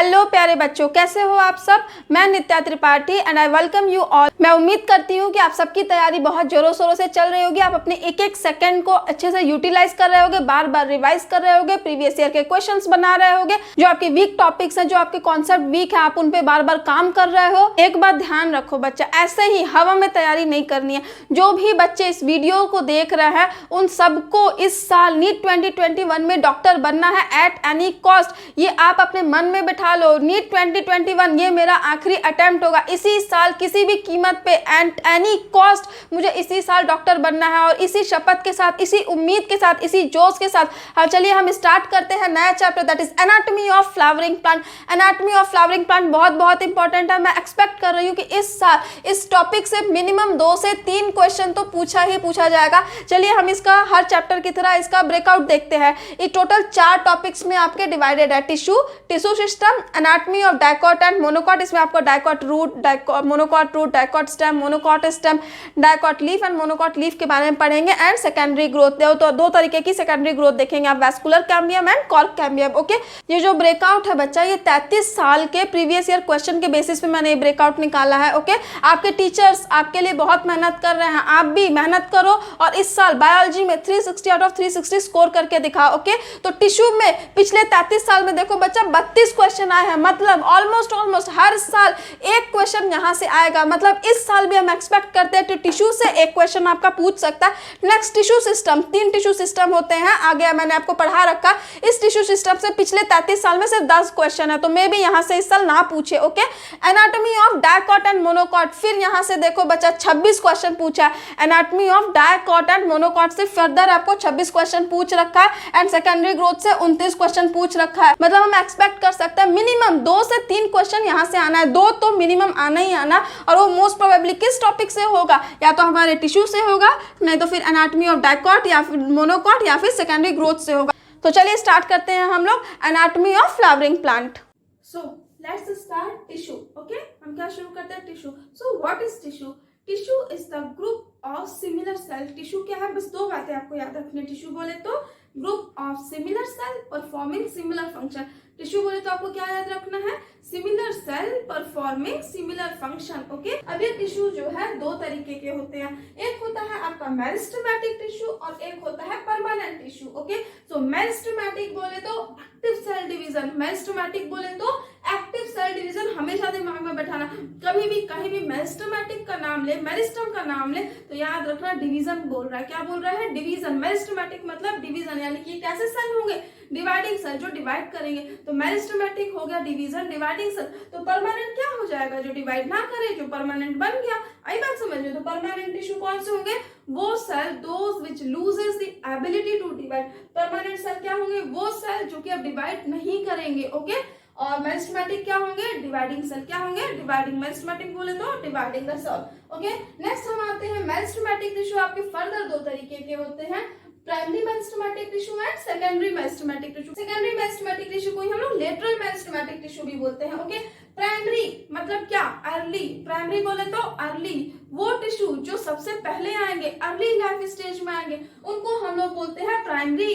Hello प्यारे बच्चों, कैसे हो आप सब। मैं Nitya Tripathi and I welcome you all. मैं उम्मीद करती हूँ कि आप सबकी तैयारी बहुत जोरों शोरों से चल रही होगी। आप अपने एक एक सेकंड को अच्छे से यूटिलाइज कर रहे होगे, बार बार रिवाइज कर रहे होगे, प्रीवियस ईयर के क्वेश्चंस बना रहे होगे, जो आपके वीक टॉपिक्स हैं, जो आपके कॉन्सेप्ट वीक है, आप उन पे बार बार काम कर रहे हो। एक बात ध्यान रखो बच्चा, ऐसे ही हवा में तैयारी नहीं करनी है। जो भी बच्चे इस वीडियो को देख रहे हैं उन सबको इस साल नीट 2021 में डॉक्टर बनना है एट एनी कॉस्ट। ये आप अपने मन में बैठा लो, नीट 2021 ये मेरा आखिरी अटेम्प्ट होगा। इसी साल किसी भी कीमत पे एट एनी कॉस्ट मुझे इसी साल डॉक्टर बनना है, और इसी शपथ के साथ, इसी उम्मीद के साथ, इसी जोश के साथ चलिए हम स्टार्ट करते हैं नया chapter, that is anatomy of flowering plant. Anatomy of flowering plant बहुत बहुत इंपॉर्टेंट है। मैं एक्सपेक्ट कर रही हूँ कि इस साल इस टॉपिक से मिनिमम 2 से 3 क्वेश्चन तो पूछा ही पूछा जाएगा। चलिए हम इसका हर चैप्टर की तरह इसका ब्रेकआउट देखते हैं। ये टोटल 4 टॉपिक्स में आपके डिवाइडेड है। Tissue system, anatomy of dicot and monocot, इसमें आपको dicot root, monocot root, dicot stem, monocot stem, dicot leaf and monocot leaf के बारे में पढ़ेंगे। एंड सेकेंडरी ग्रोथ, तो 2 तरीके की सेकेंडरी ग्रोथ देखेंगे आप, vascular cambium and cork cambium. Okay, ये जो ब्रेकआउट है बच्चा, ये 33 साल के प्रीवियस ईयर क्वेश्चन के बेसिस पे मैंने ये ब्रेकआउट निकाला है। ओके, आपके टीचर्स आपके लिए बहुत मेहनत कर रहे हैं, आप भी मेहनत करो और इस साल बायोलॉजी में 360 आउट ऑफ 360 स्कोर करके दिखाओ। ओके, तो टिश्यू में पिछले 33 साल में देखो बच्चा 32 क्वेश्चन आए हैं, मतलब ऑलमोस्ट हर साल एक क्वेश्चन यहाँ से आएगा। मतलब इस साल भी हम एक्सपेक्ट करते हैं कि टिश्यू से एक क्वेश्चन आपका पूछ सकता है। Next tissue system, 3 tissue system होते हैं, आगे मैंने आपको पढ़ा रखा। इस टिश्यू सिस्टम से पिछले 33 साल में सिर्फ 10 क्वेश्चन है, तो मे भी यहाँ से इस साल ना पूछे। Okay, anatomy of dicot and monocot, फिर यहाँ से देखो बच्चा 26 क्वेश्चन पूछा है। Anatomy of dicot and monocot से फर्दर आपको 26 क्वेश्चन पूछ रखा है एंड सेकेंडरी ग्रोथ से 29 क्वेश्चन पूछ रखा है। मतलब हम एक्सपेक्ट कर सकते हैं मिनिमम 2 से 3 क्वेश्चन यहाँ से आना है, 2 तो मिनिमम आना ही आना, और वो मोस्ट प्रोबेबली किस टॉपिक से होगा, या तो हमारे टिश्यू से होगा, नहीं तो फिर एनाटॉमी ऑफ डाइकॉट या फिर मोनोकॉट या फिर सेकेंडरी ग्रोथ से होगा। तो चलिए स्टार्ट करते हैं हम लोग anatomy of flowering plant. So let's start tissue. Okay, हम क्या शुरू करते हैं, tissue. So what is tissue? Tissue is the group of similar cell. टिश्यू क्या है, बस 2 बातें आपको याद रखनी है। टिश्यू बोले तो group of similar cell performing similar function. Tissue बोले तो आपको क्या याद रखना है, similar cell performing similar function. Okay, अब ये टिश्यू जो है 2 तरीके के होते हैं। एक होता है आपका मेरिस्टेमेटिक टिश्यू और एक होता है परमानेंट टिश्यू। ओके, सो मेरिस्टेमेटिक बोले तो एक्टिव सेल डिवीजन, मेरिस्टेमेटिक बोले तो एक्टिव सेल डिवीजन। हमेशा दिमाग में बैठाना, कभी भी कहीं भी मेरिस्टेमेटिक का नाम ले, मेरिस्टम का नाम ले तो याद रखना डिवीजन बोल रहा है। क्या बोल रहा है, डिवीजन। मेरिस्टेमेटिक मतलब डिवीजन, यानी कि कैसे सेल होंगे, डिवाइडिंग सेल, जो डिवाइड करेंगे। तो मेरिस्टेमेटिक हो गया डिवीजन, डिवाइडिंग सेल। तो परमानेंट क्या हो जाएगा, जो डिवाइड ना करे, जो परमानेंट बन गया। आई बात समझ में? तो परमानेंट टिश्यू कौन से होंगे, वो cell those which loses the ability to divide. Permanent cell क्या होंगे, वो सेल जो कि अब डिवाइड नहीं करेंगे। ओके, और मेरिस्टेमेटिक क्या होंगे, डिवाइडिंग सेल। क्या होंगे, डिवाइडिंग। मेरिस्टेमेटिक बोले तो dividing the cell. Okay, next हम आते हैं मेरिस्टेमेटिक टिश्यू। आपके फर्दर 2 तरीके के होते हैं, primary meristematic tissue and secondary meristematic tissue. Secondary meristematic tissue को हम लोग लेटरल मेरिस्टेमेटिक टिश्यू भी बोलते हैं। ओके, प्राइमरी मतलब क्या, अर्ली। प्राइमरी बोले तो अर्ली, वो टिश्यू जो सबसे पहले आएंगे, अर्ली लाइफ स्टेज में आएंगे, उनको हम लोग बोलते हैं प्राइमरी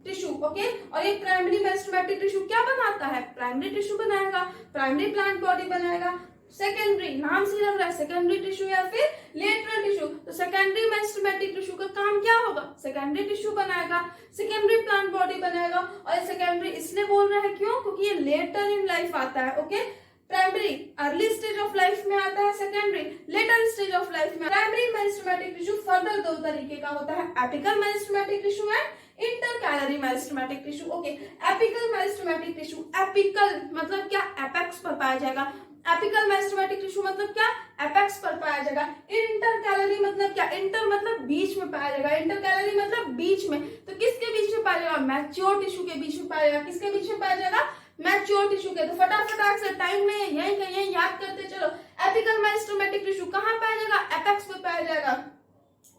टिश्यू। ओके, और एक प्राइमरी मेरिस्टेमेटिक टिश्यू क्या बनाता है, प्राइमरी टिश्यू बनाएगा, प्राइमरी प्लांट बॉडी बनाएगा। सेकेंडरी नाम से लग रहा है सेकेंडरी टिश्यू या फिर लेटरल टिश्यू। तो सेकेंडरी मेरिस्टेमेटिक टिश्यू का काम क्या होगा, सेकेंडरी टिश्यू बनाएगा, सेकेंडरी प्लांट बॉडी बनाएगा। और सेकेंडरी इसलिए बोल रहे हैं क्यों, क्योंकि ये लेटर इन लाइफ आता है। Okay, primary early stage of life में आता है, secondary later stage of life में। प्राइमरी मेरिस्टेमेटिक टिश्यू फर्दर 2 तरीके का होता है, apical meristematic tissue and intercalary meristematic tissue. Okay, apical meristematic tissue, apical मतलब क्या, एपेक्स पर पाया जाएगा। एपिकल मेरिस्टेमेटिक टिश्यू मतलब क्या, एपेक्स पर पाया जाएगा। इंटरकैलरी मतलब क्या, इंटर मतलब बीच में पाया जाएगा, इंटरकैलरी मतलब बीच में। तो किसके बीच में पाया जाएगा, मैच्योर टिश्यू के बीच में पाया जाएगा। किसके बीच में पाया जाएगा, मैच्योर टिश्यू के। तो फटाफट से टाइम में यही याद करते चलो, एपिकल मेरिस्टेमेटिक टिश्यू कहाँ पाया जाएगा, एपेक्स पे पाया जाएगा।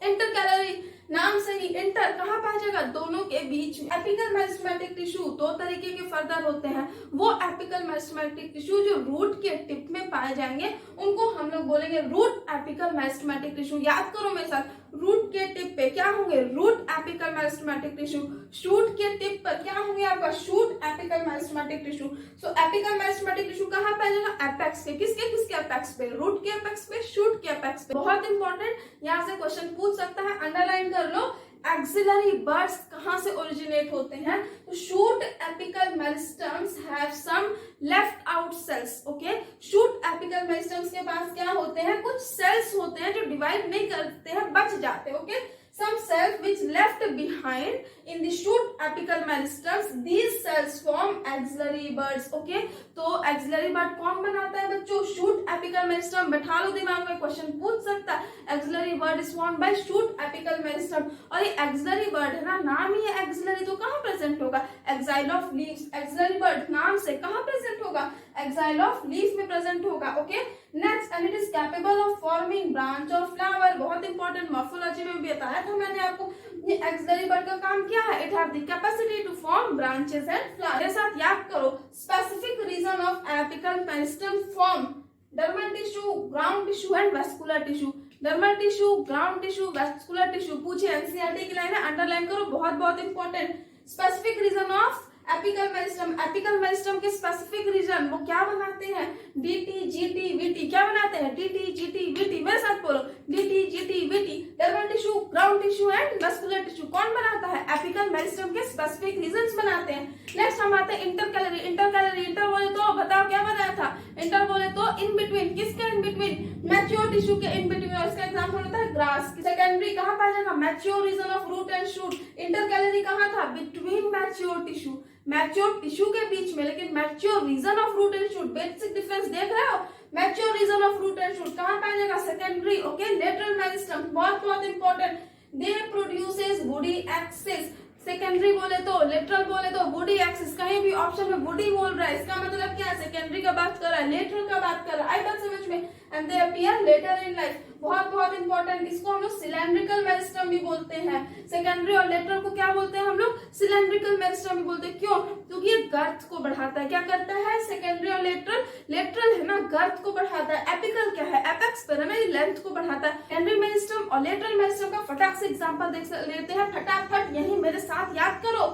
इंटरकैलरी नाम से ही इंटर कहाँ पाया जाएगा, दोनों के बीच में। एपिकल मेरिस्टेमेटिक टिश्यू 2 तरीके के फर्दर होते हैं। वो एपिकल मेरिस्टेमेटिक टिश्यू जो रूट के टिप में पाए जाएंगे उनको हम लोग बोलेंगे रूट एपिकल मेरिस्टेमेटिक टिश्यू। याद करो मेरे साथ, रूट के टिप पे क्या होंगे, root apical meristematic tissue. Shoot के टिप पर क्या होंगे आपका, shoot apical meristematic tissue. So apical meristematic tissue कहाँ पे आ जाएगा, एपेक्स पे। किसके किसके एपेक्स पे, रूट के एपेक्स पे, शूट के एपेक्स पे। बहुत इंपॉर्टेंट, यहाँ से क्वेश्चन पूछ सकता है, अंडरलाइन कर लो। एक्सिलरी बर्ड्स कहाँ से ओरिजिनेट होते हैं, तो shoot apical meristems have some left out cells. Okay, shoot apical meristems के पास क्या होते हैं, कुछ सेल्स होते हैं जो डिवाइड नहीं करते हैं, बच जाते हैं। Okay, some cells which left behind in the shoot apical meristums, these cells form axillary buds. Okay, तो axillary bud कौन बनाता है बच्चों, shoot apical meristem। बैठा लो दिमाग में, क्वेश्चन पूछ सकता है। axillary bud is formed by shoot apical meristem। और ये axillary bud है ना, नाम ही है axillary, तो कहाँ प्रेजेंट होगा, axil of leaves. axillary bud नाम से कहाँ प्रेजेंट होगा, एक्साइल ऑफ लीफ में प्रेजेंट होगा। Okay, next, and it is capable of forming branch और फ्लावर। बहुत इंपॉर्टेंट, मॉर्फोलॉजी में भी बताया था मैंने आपको, ये एक्सिलरी बर्ड का काम क्या है, it have the capacity to form branches and flower. मेरे साथ याद करो, specific region of apical meristem form dermal tissue, ground tissue and vascular tissue. Dermal tissue, ground tissue, vascular tissue पूछे, एनसीईआरटी की लाइन है, अंडरलाइन करो, बहुत बहुत important. Specific region of apical meristem, apical meristem के स्पेसिफिक रीजन वो क्या बनाते हैं, डीटी, जीटी, वीटी। क्या बनाते हैं, डीटी, जीटी, वीटी। मेरे साथ बोलो, DT, GT, VT. Dermal tissue, ground tissue and vascular tissue कौन बनाता है, एपिकल मेरिस्टम के स्पेसिफिक रीजंस बनाते हैं। नेक्स्ट हम आते हैं इंटरकैलरी। इंटरकैलरी, इंटर बोले तो बताओ क्या बताया था, इंटर बोले तो इन बिटवीन। किसके इन बिटवीन, मैच्योर टिश्यू के इन बिटवीन। और इसका एग्जांपल होता है ग्रास। सेकेंडरी कहाँ पाया जाएगा, mature region of root and shoot. Intercalary कहाँ था, between mature tissue, mature tissue के बीच में। लेकिन mature region of root and shoot, basic difference देख रहे हो, mature region of root and shoot कहाँ पाया जाएगा, सेकेंडरी। ओके, लेटरल मेरिस्टम बहुत बहुत important, they produces woody axis. Secondary बोले तो, लेटरल बोले तो वुडी एक्सिस। कहीं भी ऑप्शन में वुडी बोल रहा है, इसका मतलब क्या है, सेकेंडरी का बात कर रहा है, लेटरल का बात कर रहा है। आई बात समझ में, and they appear later in life. बहुत बहुत इंपॉर्टेंट, इसको हम लोग सिलेंड्रिकल मेरिस्टम भी बोलते हैं। सेकेंडरी और लेटरल को क्या बोलते हैं हम लोग, सिलेंड्रिकल मेरिस्टम भी बोलते हैं। क्यों, क्योंकि ये गर्थ को बढ़ाता है। क्या करता है, सेकेंडरी और लेटरल, लेटरल है ना गर्थ को बढ़ाता है, एपिकल क्या है, एपेक्स पर है ना, ये लेंथ को बढ़ाता है। सेकेंडरी मेरिस्टम और लेटरल मेरिस्टम का फटाक से एग्जांपल देख लेते हैं, फटाफट यही मेरे साथ याद करो।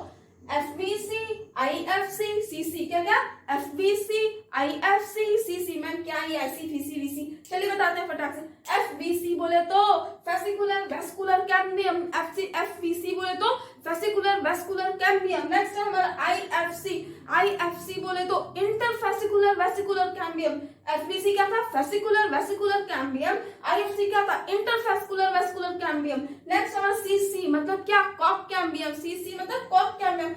FVC, IFC, CC। क्या क्या, FVC, IFC, CC। मैम क्या ये ICVC, VC, चलिए बताते हैं फटाक से। FVC बोले तो फेसिकुलर वेस्कुलर कैम्बियम, FVC बोले तो फेसिकुलर वेस्कुलर कैम्बियम। नेक्स्ट है हमारा IFC, IFC बोले तो इंटरफेसिकुलर वेसिकुलर कैम्बियम। FVC क्या था, फेसिकुलर वेसिकुलर कैम्बियम, IFC क्या था, इंटरफेसिकुलर वेस्कुलर कैम्बियम। नेक्स्ट हमारा CC मतलब क्या, कॉक कैम्बियम। CC मतलब कॉक कैम्बियम।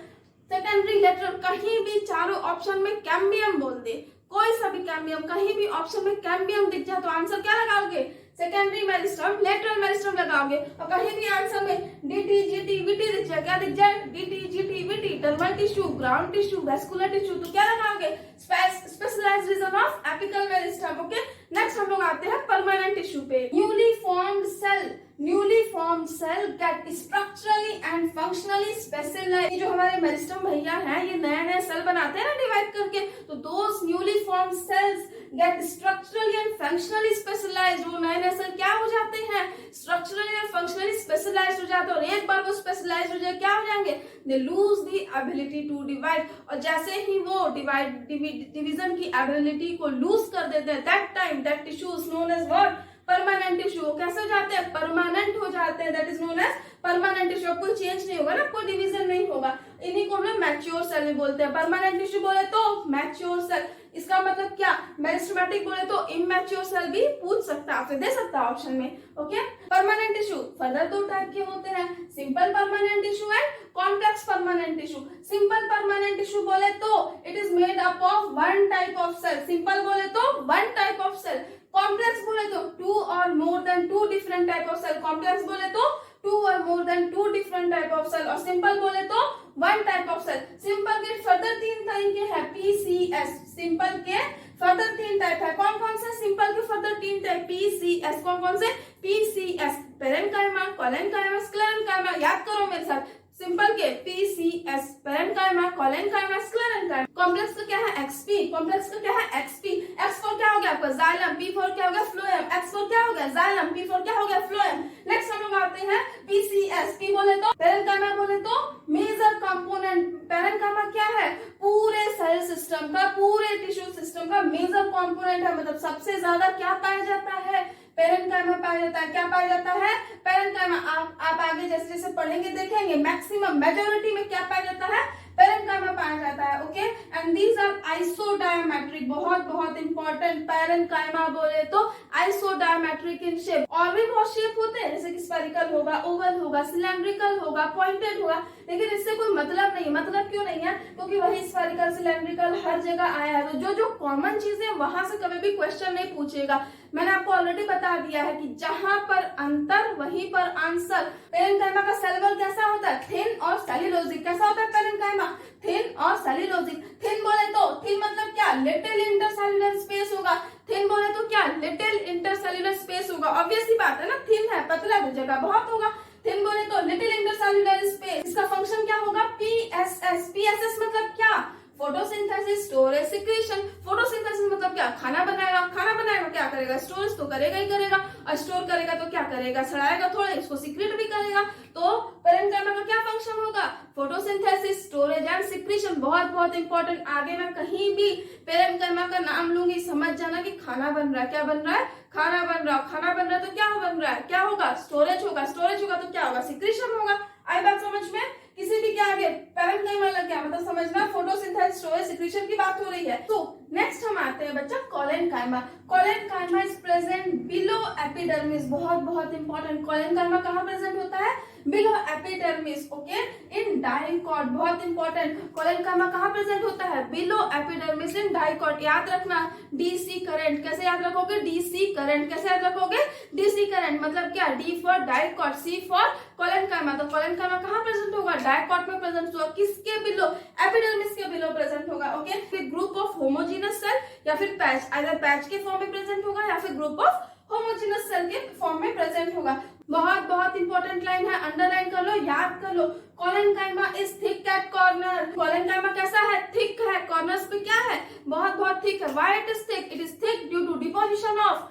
सेकेंडरी, लेटरल, कहीं भी चारों ऑप्शन में कैम्बियम बोल दे, कोई सा भी कैम्बियम, कहीं भी ऑप्शन में कैम्बियम दिख जाए तो आंसर क्या लगाओगे, सेकेंडरी मेरिस्टम, लेटरल मेरिस्टम लगाओगे। और कहीं भी आंसर में डीटी, जीटी, वीटी दिख जाए, क्या दिख जाए, DT, GT, VT. Dermal tissue, ground tissue, vascular tissue, तो क्या लगाओगे, specialized region of apical meristem. Okay, next हम लोग आते हैं परमानेंट टिश्यू पे। Newly formed cell, newly formed cell get structurally and functionally specialized. जो हमारे मेरिस्टम भैया हैं, ये नए नए सेल बनाते हैं ना डिवाइड करके, तो those newly formed cells get structurally and functionally specialized. वो नए नए सेल क्या हो जाते हैं, स्ट्रक्चरली एंड फंक्शनली स्पेशलाइज्ड हो जाते हैं। और एक बार वो स्पेशलाइज्ड हो जाए क्या हो जाएंगे, they lose the ability to divide. और जैसे ही वो डिवीजन की एबिलिटी को लूज कर देते हैं, that time that tissue is known as what, permanent tissue. कैसे हो जाते हैं, परमानेंट हो जाते हैं, that is known as permanent tissue. कोई चेंज नहीं होगा ना, कोई डिवीजन नहीं होगा। इन्हीं को हम लोग मैच्योर सेल भी बोलते हैं। परमानेंट टिश्यू बोले तो मैच्योर सेल, इसका मतलब क्या, मेरिस्टेमेटिक बोले तो इमैच्योर सेल भी पूछ सकता है, आपसे दे सकता है ऑप्शन में। ओके, परमानेंट टिश्यू फर्दर दो टाइप के होते हैं, simple permanent tissue and complex permanent tissue. Simple permanent tissue बोले तो it is made up of one type of cell. Simple बोले तो one type of cell, complex बोले तो two or more than two different type of cell. Complex बोले तो two or more than two different type of cell, और simple बोले तो one type of cell. Simple के फर्दर तीन तरीके हैं, PCS। सिंपल के फर्दर तीन टाइप है, कौन कौन से, सिंपल के फर्दर तीन टाइप PCS। कौन कौन से, PCS, पेरेन्काइमा, कोलेन्काइमा, स्क्लेरेन्काइमा। याद करो मेरे साथ, सिंपल के PCS, parenchyma, collenchyma, sclerenchyma. Complex का क्या है, XP। कॉम्प्लेक्स का क्या है, XP। X को क्या हो गया, आपका जाइलम, P फॉर क्या हो गया फ्लोएम, X फॉर क्या हो गया जाइलम, P फॉर क्या हो गया फ्लोएम। नेक्स्ट हम लोग आते हैं PCS, P बोले तो पैरेन्काइमा, बोले तो मेजर कंपोनेंट। पैरेन्काइमा क्या है, पूरे सेल सिस्टम का, पूरे टिश्यू सिस्टम का मेजर कंपोनेंट है, मतलब सबसे ज्यादा क्या पाया जाता है, पैरेन्काइमा पाया जाता है। क्या पाया जाता है, पैरेन्काइमा। आप आगे जैसे जैसे पढ़ेंगे देखेंगे मैक्सिमम मेजोरिटी में क्या पाया जाता है, पैरेन्काइमा पाया जाता है। Okay, and these are isodiametric, बहुत बहुत इंपॉर्टेंट। पैरेन्काइमा बोले तो आइसोडायमेट्रिक इन शेप। और भी बहुत शेप होते हैं, जैसे कि स्फेरिकल होगा, ओवल होगा, सिलेंड्रिकल होगा, पॉइंटेड होगा, लेकिन इससे कोई मतलब नहीं। मतलब क्यों नहीं है, क्योंकि वही स्फेरिकल सिलेंड्रिकल हर जगह आया है, तो जो जो कॉमन चीजें वहां से कभी भी क्वेश्चन नहीं पूछेगा। मैंने आपको ऑलरेडी बता दिया है कि जहां पर अंतर वहीं पर आंसर। पैरेन्काइमा का सेल वॉल कैसा होता है, थिन और सेल्यूलोजिक। कैसा होता है पैरेन्काइमा, थिन और सेल्यूलोजिक। थिन बोले तो थिन मतलब क्या, लिटिल इंटरसेल्युलर स्पेस होगा। थिन बोले तो क्या, लिटिल इंटरसेल्युलर स्पेस होगा। ऑब्वियस सी बात है ना, थिन है, पतला तो जगह बहुत होगा। थिन बोले तो लिटिल इंटरसेल्युलर स्पेस। इसका फंक्शन क्या होगा, PSS। PSS मतलब क्या, फोटोसिंथेसिस, स्टोरेज, सिक्रीशन। फोटोसिंथेसिस मतलब क्या, खाना बनाएगा। खाना बनाएगा क्या करेगा, स्टोरेज तो करेगा ही करेगा, और स्टोर करेगा तो क्या करेगा, सड़ाएगा थोड़ा, इसको सीक्रेट भी करेगा। तो पैरेन्काइमा का क्या फंक्शन होगा, फोटोसिंथेसिस, स्टोरेज एंड सिक्रीशन। बहुत बहुत इंपॉर्टेंट। आगे मैं कहीं भी पैरेन्काइमा का नाम लूंगी, समझ जाना कि खाना बन रहा है। क्या बन रहा है, खाना बन रहा है। खाना बन रहा है तो क्या बन रहा है, क्या होगा, स्टोरेज होगा। स्टोरेज होगा तो क्या होगा, सिक्रीशन होगा। आई बात समझ में, किसी भी क्या आगे पैरेन्काइमा लग गया मतलब समझना फोटोसिंथेसिस, स्टोरेज, सिक्रीशन की बात हो रही है। तो नेक्स्ट हम आते हैं बच्चा collenchyma. Collenchyma is present below epidermis. बहुत बहुत इंपॉर्टेंट। कोलेनकाइमा कहाँ प्रेजेंट होता है, below epidermis. Okay, in dicot. बहुत इंपॉर्टेंट। कोलेनकाइमा कहाँ प्रेजेंट होता है, बिलो एपिडर्मिस इन डाइकॉट। याद रखना डीसी करंट। कैसे याद रखोगे, डीसी करंट। कैसे याद रखोगे, डीसी करंट। मतलब क्या, D for dicot, C for collenchyma. तो कोलेनकाइमा कहाँ प्रेजेंट होगा, डाइकॉट में प्रेजेंट होगा। किसके बिलो, एपिडर्मिस के बिलो प्रेजेंट होगा। ओके, फिर ग्रुप ऑफ होमोजेनस सेल या फिर पैच, आइदर पैच के फॉर्म में प्रेजेंट होगा या फिर ग्रुप ऑफ होमोजेनस सेल के फॉर्म में प्रेजेंट होगा। बहुत बहुत इंपॉर्टेंट लाइन है, अंडरलाइन कर लो, याद कर लो। Collenchyma is thick at corner. Collenchyma कैसा है, थिक है। कॉर्नर्स पे क्या है, बहुत बहुत थिक है। Why it is thick, it is thick due to deposition of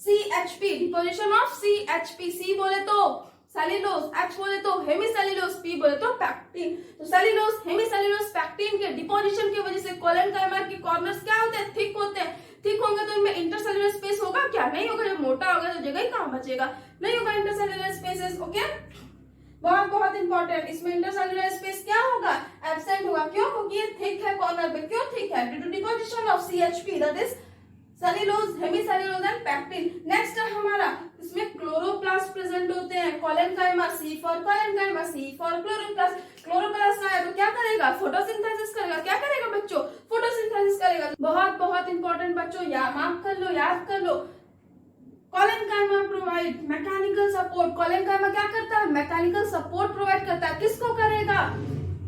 CHP, deposition of CHP। C बोले तो सेल्यूलोज, H बोले तो हेमीसेल्यूलोज, P बोले तो पैक्टिन। तो सेल्यूलोज, हेमीसेल्यूलोज, पैक्टिन के डिपोजिशन की वजह से कोलेनकाइमा के कॉर्नर्स क्या होते हैं, थिक होते हैं। थिक होंगे तो इनमें इंटरसेल्युलर स्पेस होगा क्या, नहीं होगा। जब मोटा होगा तो जगह ही कहाँ बचेगा, नहीं होगा इंटरसेल्युलर स्पेसेस। ओके, बहुत बहुत इंपॉर्टेंट। इसमें इंटरसेल्युलर स्पेस क्या होगा, एब्सेंट होगा। क्यों, क्योंकि ये थिक है कॉर्नर पे। क्यों थिक है, due to deposition of CHP, that is cellulose, hemicellulose and pectin. Next है हमारा, इसमें क्लोरोप्लास्ट प्रेजेंट होते हैं। Collenchyma, C for collenchyma, C for chloroplast. Chloroplast आया तो क्या करेगा, फोटोसिंथेसिस करेगा। क्या करेगा बच्चों, फोटोसिंथेसिस करेगा। बहुत बहुत इंपॉर्टेंट बच्चों, मार्क कर लो, याद कर लो। Collenchyma provide mechanical support. Collenchyma क्या करता है, मैकेनिकल सपोर्ट प्रोवाइड करता है। किसको करेगा,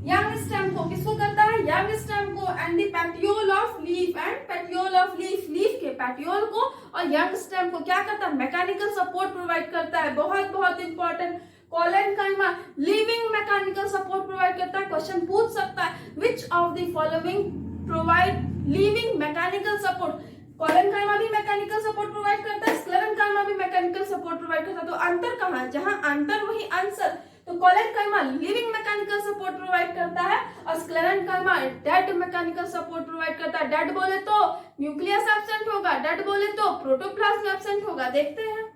यंग स्टेम को। किसको करता है, यंग स्टेम को। And the petiole of leaf, and petiole of leaf, leaf के पेटियोल को और यंग स्टेम को क्या करता है, मैकेनिकल सपोर्ट प्रोवाइड करता है। बहुत बहुत important. Collenchyma living mechanical support provide करता है। क्वेश्चन पूछ सकता है, which of the following provide living mechanical support. Collenchyma भी मैकेनिकल सपोर्ट प्रोवाइड करता है, स्क्लेरेनकाइमा भी मैकेनिकल सपोर्ट प्रोवाइड करता है। तो अंतर कहाँ है, जहां अंतर वही आंसर। तो collenchyma living mechanical support provide करता है और sclerenchyma dead mechanical support provide करता है। डेड बोले तो न्यूक्लियस एब्सेंट होगा, डेड बोले तो प्रोटोप्लाज्म एब्सेंट होगा। देखते हैं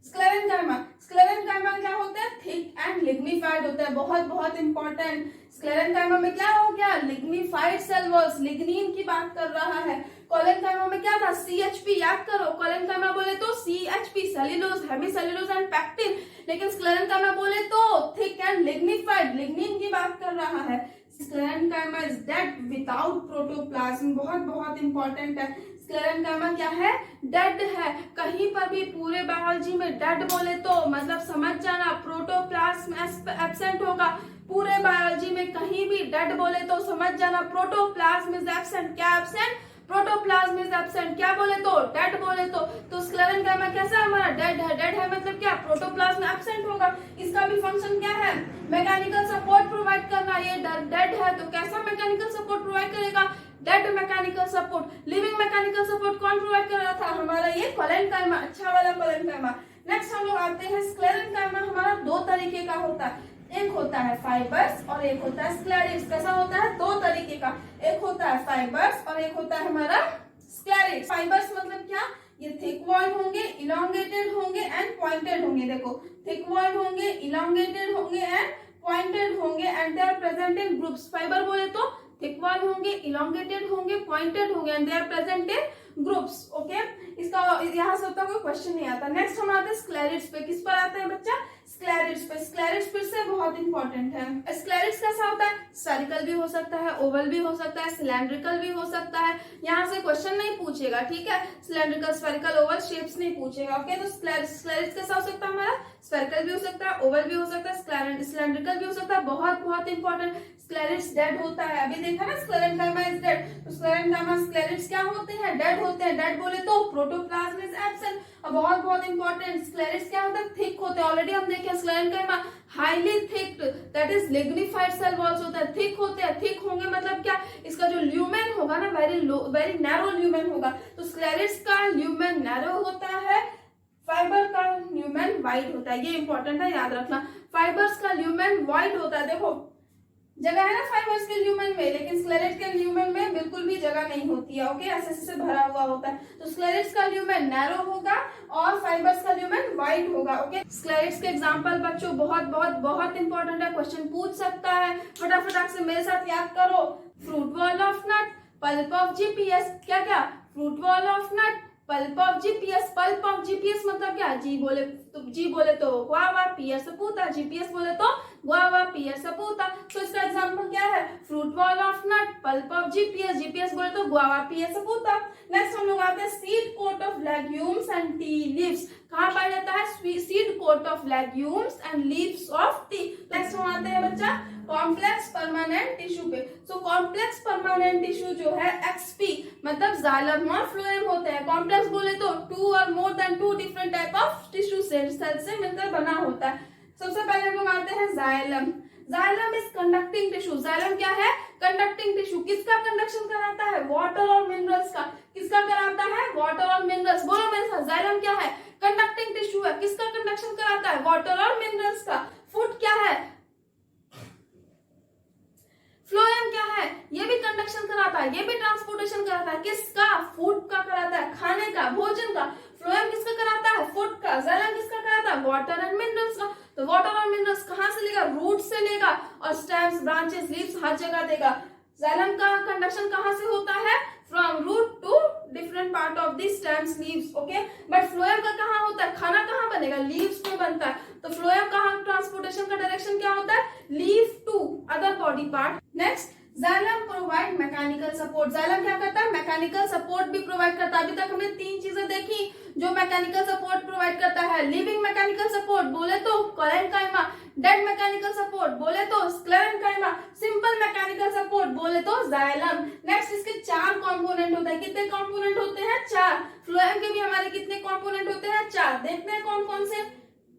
स्क्लेरेनकाइमा। स्क्लेरेनकाइमा क्या होता है, थिक एंड लिग्निफाइड होता है। बहुत बहुत इंपॉर्टेंट। स्क्लेरेनकाइमा में क्या हो गया, लिग्निफाइड सेल वॉल्स, लिग्निन की बात कर रहा है। कोलेनकाइमा में क्या था, CHP। याद करो, कोलेनकाइमा बोले तो CHP, cellulose, hemicellulose and pectin. लेकिन स्क्लेरेनकाइमा बोले तो थिक एंड लिग्निफाइड, लिग्निन की बात कर रहा है। Sclerenchyma is dead without protoplasm. बहुत बहुत इंपॉर्टेंट है। स्क्लेरेनकाइमा क्या है, डेड है। कहीं पर भी पूरे बायोलॉजी में डेड बोले तो मतलब समझ जाना प्रोटोप्लाज्म एब्सेंट होगा। पूरे बायोलॉजी में कहीं भी डेड बोले तो समझ जाना प्रोटोप्लाज्म इज एब्सेंट। क्या एब्सेंट, प्रोटोप्लाज्म इज एब्सेंट। क्या बोले तो, डेड बोले तो स्क्लेरेनकाइमा कैसा है हमारा, डेड है। डेड है मतलब क्या, प्रोटोप्लाज्म एब्सेंट होगा। इसका भी फंक्शन क्या है, मैकेनिकल सपोर्ट प्रोवाइड करना। ये डेड है तो कैसा मैकेनिकल सपोर्ट प्रोवाइड करेगा, dead mechanical support. Living mechanical support कौन प्रोवाइड कर रहा था, हमारा ये कोलेनकाइमा, अच्छा वाला कोलेनकाइमा। नेक्स्ट हम लोग आते हैं स्क्लेरेनकाइमा। हमारा दो तरीके का होता है, एक होता है फाइबर्स और एक होता है स्क्लेरिड्स। कैसा होता है, दो तरीके का, एक होता है फाइबर्स और एक होता है हमारा स्क्लेरिड्स। फाइबर्स मतलब क्या, ये थिक वॉल्ड होंगे, इलोंगेटेड होंगे एंड पॉइंटेड होंगे। देखो थिक वॉल्ड होंगे, इलोंगेटेड होंगे एंड पॉइंटेड होंगे and they are present in groups. Fibre बोले तो थिक वॉल्ड होंगे, इलोंगेटेड होंगे, पॉइंटेड होंगे and they are present in groups. Okay, इसका यहाँ से होता कोई क्वेश्चन नहीं आता। नेक्स्ट हम आते हैं स्क्लेरिड्स पे। किस पर आते हैं बच्चा, स्क्लेरिड्स पे। स्क्लेरिड्स फिर से बहुत इंपॉर्टेंट है। स्क्लेरिड्स कैसा होता है, स्फेरिकल भी हो सकता है, ओवल भी हो सकता है, सिलेंड्रिकल भी हो सकता है। यहाँ से क्वेश्चन नहीं पूछेगा, ठीक है, सिलेंड्रिकल, स्फेरिकल, ओवल शेप्स नहीं पूछेगा। ओके, तो स्क्लेरिड्स कैसा हो सकता है हमारा, स्फेरिकल भी हो सकता है, ओवल भी हो सकता है, सिलेंड्रिकल भी हो सकता है। बहुत बहुत इंपॉर्टेंट, स्क्लेरिड्स डेड होता है। अभी देखा ना, स्क्लेरेनकाइमा इज डेड, तो स्क्लेरेनकाइमा स्क्लेरिड्स क्या होते हैं, डेड होते हैं। डेड बोले तो प्रोटोप्लाज्म इज एब्सेंट। और बहुत बहुत इंपॉर्टेंट, स्क्लेरिड्स क्या होता है, थिक होते हैं। ऑलरेडी हम देखे sclerenchyma highly thick, that is lignified cell walls होता है, थिक होते हैं। थिक होंगे मतलब क्या, इसका जो ल्यूमेन होगा ना, वेरी नैरो ल्यूमेन होगा। तो स्क्लेरिड्स का ल्यूमेन नैरो होता है, फाइबर का ल्यूमेन वाइड होता है। ये इंपॉर्टेंट है, याद रखना। फाइबर्स का ल्यूमेन वाइड होता है। देखो जगह है ना फाइबर्स के ल्यूमेन में, लेकिन स्क्लेरेट के ल्यूमेन में बिल्कुल भी जगह नहीं होती है। ओके, ऐसे ऐसे भरा हुआ होता है। तो स्क्लेरेट्स का ल्यूमेन नैरो होगा और फाइबर्स का ल्यूमेन वाइड होगा। ओके, स्क्लेरेट्स के एग्जांपल बच्चों बहुत बहुत बहुत इंपॉर्टेंट है, क्वेश्चन पूछ सकता है। फटाफट से मेरे साथ याद करो, fruit wall of nut, pulp of GPS. क्या क्या, fruit wall of nut, pulp of GPS. Pulp of GPS मतलब क्या, जी बोले तो गुआवा, पियर सपूता, जीपीएस बोले तो गुआवा, पियर सपूता। तो इसका एग्जांपल क्या है, fruit wall of nut, pulp of GPS, GPS बोले तो गुआवा, पियर सपूता। नेक्स्ट हम लोग आते हैं seed coat of legumes and tea leaves. कहाँ पाया जाता है, seed coat of legumes and leaves of tea. Next हम आते हैं बच्चा कॉम्प्लेक्स परमानेंट टिश्यू पे। सो कॉम्प्लेक्स परमानेंट टिश्यू जो है एक्सपी मतलब जाइलम और फ्लोएम होते हैं। कॉम्प्लेक्स बोले तो two or more than two different type of tissue cell से मिलकर बना होता है। सबसे पहले हम लोग आते हैं xylem. Xylem is conducting tissue. Xylem क्या है, कंडक्टिंग टिश्यू। किसका कंडक्शन कराता है, वाटर और मिनरल्स का। किसका कराता है, वाटर और मिनरल्स। बोलो मेरे साथ, जाइलम क्या है, कंडक्टिंग टिश्यू है। किसका कंडक्शन कराता है, वाटर और मिनरल्स का। फुट क्या है, फ्लोएम क्या है, ये भी कंडक्शन कराता है, ये भी ट्रांसपोर्टेशन कराता है। किसका, फूड का कराता है, खाने का, भोजन का। फ्लोएम किसका कराता है, फूड का। जाइलम किसका कराता है, वाटर एंड मिनरल्स का। तो वाटर और मिनरल्स कहाँ से लेगा, रूट से लेगा और स्टेम्स, ब्रांचेस, लीव्स हर जगह देगा। जाइलम का कंडक्शन कहाँ से होता है, from root to different part of the stems, leaves. Okay, but phloem का कहाँ होता है, खाना कहाँ बनेगा, लीव्स में बनता है। तो फ्लोएम का ट्रांसपोर्टेशन का डायरेक्शन क्या होता है, leave to other body part. Next, xylem provide mechanical support. Xylem क्या करता है, मैकेनिकल सपोर्ट भी प्रोवाइड करता है। अभी तक हमने तीन चीजें देखी जो मैकेनिकल सपोर्ट प्रोवाइड करता है। लिविंग मैकेनिकल सपोर्ट बोले तो कोलेनकाइमा, डेड मैकेनिकल सपोर्ट बोले तो स्क्लेरेनकाइमा, सिंपल मैकेनिकल सपोर्ट बोले तो जाइलम। नेक्स्ट, इसके चार कंपोनेंट होते हैं। कितने कंपोनेंट होते हैं, चार। फ्लोएम के भी हमारे कितने कंपोनेंट होते हैं, चार। देखते हैं कौन कौन से,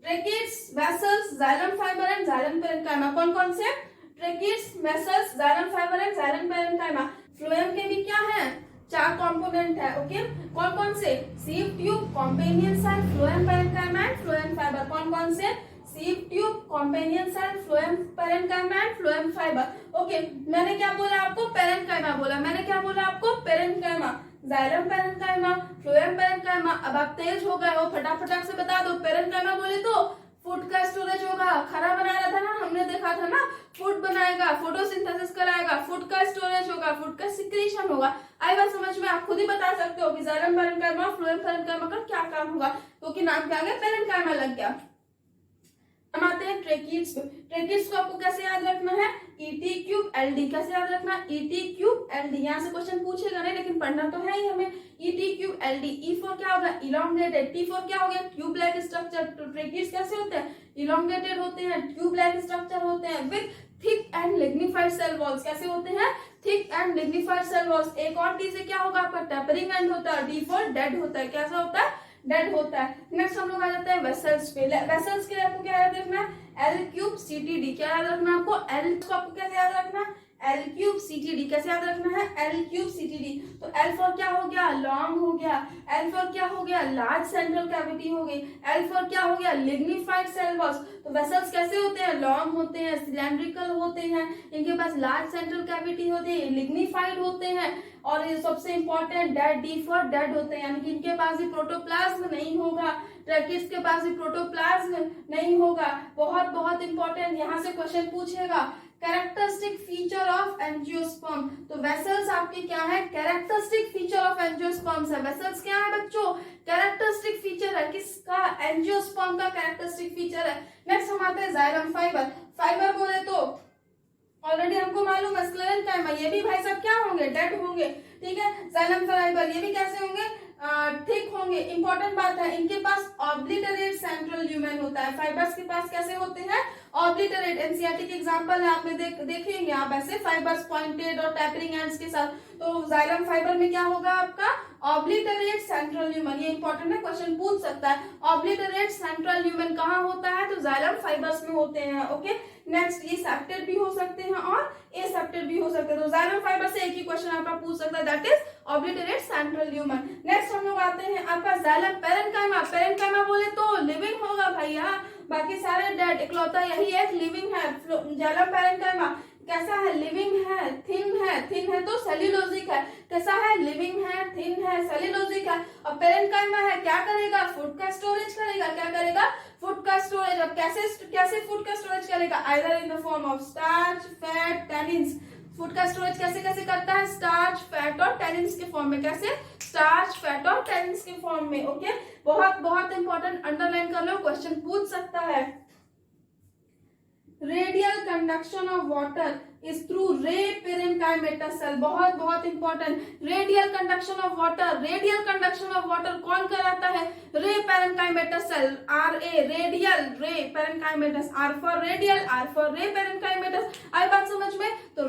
tracheids, vessels, xylem fibre and xylem parenchyma. कौन कौन से, tracheids, vessels, xylem fibre and xylem parenchyma. Phloem के भी क्या है, चार कंपोनेंट है। ओके, कौन कौन से, sieve tube, companion cell, phloem parenchyma and phloem fibre. कौन कौन से, sieve tube, companion cell, phloem parenchyma and phloem fibre. Okay, मैंने क्या बोला आपको, पेरेन्काइमा बोला। मैंने क्या बोला आपको, parenchyma, xylem parenchyma, phloem parenchyma. अब आप तेज हो गए हो, फटाफट से बता दो। पेरेन्काइमा बोले तो फूड का स्टोरेज होगा, खाना बना रहा था ना, हमने देखा था ना, फूड बनाएगा, फोटोसिंथेसिस कराएगा, फूड का स्टोरेज होगा, फूड का सिक्रीशन होगा। आई बात समझ में, आप खुद ही बता सकते हो कि जाइलम पेरेन्काइमा, फ्लोएम पेरेन्काइमा का क्या काम होगा, क्योंकि नाम क्या आ गया, पेरेन्काइमा लग गया। हम आते हैं ट्रेकिड्स पे। ट्रेकिड्स को आपको कैसे याद रखना है, ईटी क्यूब एलडी। कैसे याद रखना, ईटी क्यूब एलडी। यहाँ से क्वेश्चन पूछेगा नहीं, लेकिन पढ़ना तो है ही हमें। ET cube LD. E for क्या होगा, इलोंगेटेड। टी फॉर क्या हो गया, ट्यूब लाइक स्ट्रक्चर। तो ट्रेकिड्स कैसे होते हैं, इलोंगेटेड होते हैं, ट्यूब लाइक स्ट्रक्चर होते हैं, with thick and lignified cell walls. कैसे होते हैं, thick and lignified cell walls. एक और टी से क्या होगा आपका, टेपरिंग एंड होता है। डी फॉर डेड होता है। कैसा होता है, डेड होता है। नेक्स्ट हम लोग आ जाते हैं वेसल्स पे। वेसल्स के लिए आपको क्या याद रखना है, L cube C T D. क्या याद रखना है आपको, एल को आपको कैसे याद रखना है, L cube C T D. कैसे याद रखना है? L cube C T D. तो एल फॉर क्या हो गया? लॉन्ग हो गया। एल फॉर क्या हो गया? लार्ज सेंट्रल कैविटी हो गई। एल फॉर क्या हो गया? Lignified cell walls. तो वेसल्स कैसे होते हैं? लॉन्ग होते हैं, सिलेंड्रिकल होते हैं, इनके पास लार्ज सेंट्रल कैविटी होती है, लिग्निफाइड होते हैं, और ये सबसे important dead, D for dead होते हैं, यानी कि इनके पास भी प्रोटोप्लाज्म नहीं होगा। ट्रैकिड्स के पास भी प्रोटोप्लाज्म नहीं होगा। बहुत बहुत इंपॉर्टेंट, यहाँ से क्वेश्चन पूछेगा। Characteristic feature of angiosperm. तो वेसल्स आपके क्या है? कैरेक्टरिस्टिक फीचर ऑफ एंजियोस्पर्म्स है। वेसल्स क्या है बच्चों? कैरेक्टरिस्टिक फीचर है। किसका? एंजियोस्पर्म का कैरेक्टरिस्टिक फीचर है। नेक्स्ट हम आते हैं जाइलम फाइबर। फाइबर बोले तो ऑलरेडी हमको मालूम है स्क्लेरेंकाइमा, ये भी भाई साहब क्या होंगे? डेड होंगे, ठीक है। जाइलम फाइबर ये भी कैसे होंगे? थिक होंगे। इंपॉर्टेंट बात है, इनके पास ऑब्लिटरेट सेंट्रल ल्यूमेन होता है। फाइबर्स के पास कैसे होते हैं? ऑब्लिटरेट। एनसीईआरटी के एग्जांपल है, आप देखेंगे आप ऐसे फाइबर्स पॉइंटेड और टैपरिंग एंड्स के साथ। तो जाइलम फाइबर में क्या होगा आपका? Obliterate central lumen. ये इंपॉर्टेंट है, क्वेश्चन पूछ सकता है। ऑब्लिटरेट सेंट्रल ल्यूमेन कहाँ होता है? तो जाइलम फाइबर्स में होते हैं। ओके, नेक्स्ट ये सेप्टेड भी हो सकते हैं और एसेप्टेड भी हो सकते हैं। तो जाइलम फाइबर से एक ही क्वेश्चन आपका पूछ सकता है, that is obliterate central lumen. Next हम लोग आते हैं आपका जाइलम पेरेन्काइमा। पेरेन्काइमा बोले तो लिविंग होगा भैया, बाकी सारे डेड, इकलौता यही एक लिविंग है। जाइलम पेरेन्काइमा कैसा है? लिविंग है, थिन है। थिन है तो सेल्यूलोजिक है। कैसा है? लिविंग है, थिन है, सेल्यूलोजिक है। और पेरेन्काइमा है, क्या करेगा? फूड का स्टोरेज करेगा। क्या करेगा? फूड का स्टोरेज। अब कैसे फूड का स्टोरेज करेगा? Either in the form of starch, fat, tannins. Food का स्टोरेज कैसे कैसे करता है? स्टार्च, फैट और टैनिन्स के फॉर्म में। कैसे? स्टार्च, फैट और टैनिन्स के फॉर्म में। ओके, बहुत बहुत इंपॉर्टेंट, अंडरलाइन कर लो, क्वेश्चन पूछ सकता है। Radial conduction of water is through ray parenchymata cell. बहुत बहुत important, radial conduction of water. Radial conduction of water कौन कराता है? Ray parenchymata cell. R A, radial, ray parenchymatous, R for radial, R for ray parenchymatous. आई बात समझ में? तो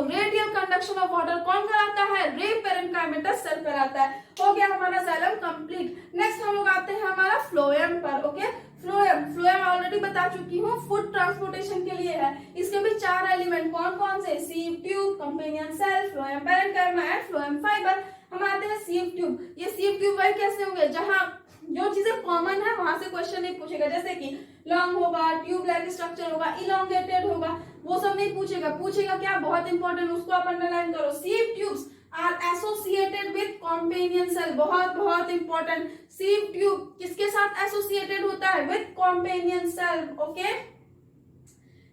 radial conduction of water कौन कराता है? रे पेरेन्काइमेटस सेल कराता है। हो गया हमारा जाइलम कंप्लीट। नेक्स्ट हम लोग आते हैं हमारा फ्लोएम पर। ओके, फ्लोएम ऑलरेडी बता चुकी हूँ, फूड ट्रांसपोर्टेशन के लिए है। इसके भी 4 एलिमेंट कौन कौन से? Sieve tube, companion cell, phloem parenchyma and phloem fibre. हम आते हैं सीव ट्यूब। ये सीव ट्यूब वही कैसे होंगे? जहां जो चीजें कॉमन है वहां से क्वेश्चन नहीं पूछेगा, जैसे कि लॉन्ग होगा, ट्यूब लाइक स्ट्रक्चर होगा, इलोंगेटेड होगा, वो सब नहीं पूछेगा। पूछेगा क्या? बहुत इंपॉर्टेंट, उसको आप अंडरलाइन करो। Sieve tubes are associated with companion cell. बहुत बहुत इंपॉर्टेंट, सीव ट्यूब किसके साथ एसोसिएटेड होता है? With companion cell. Okay,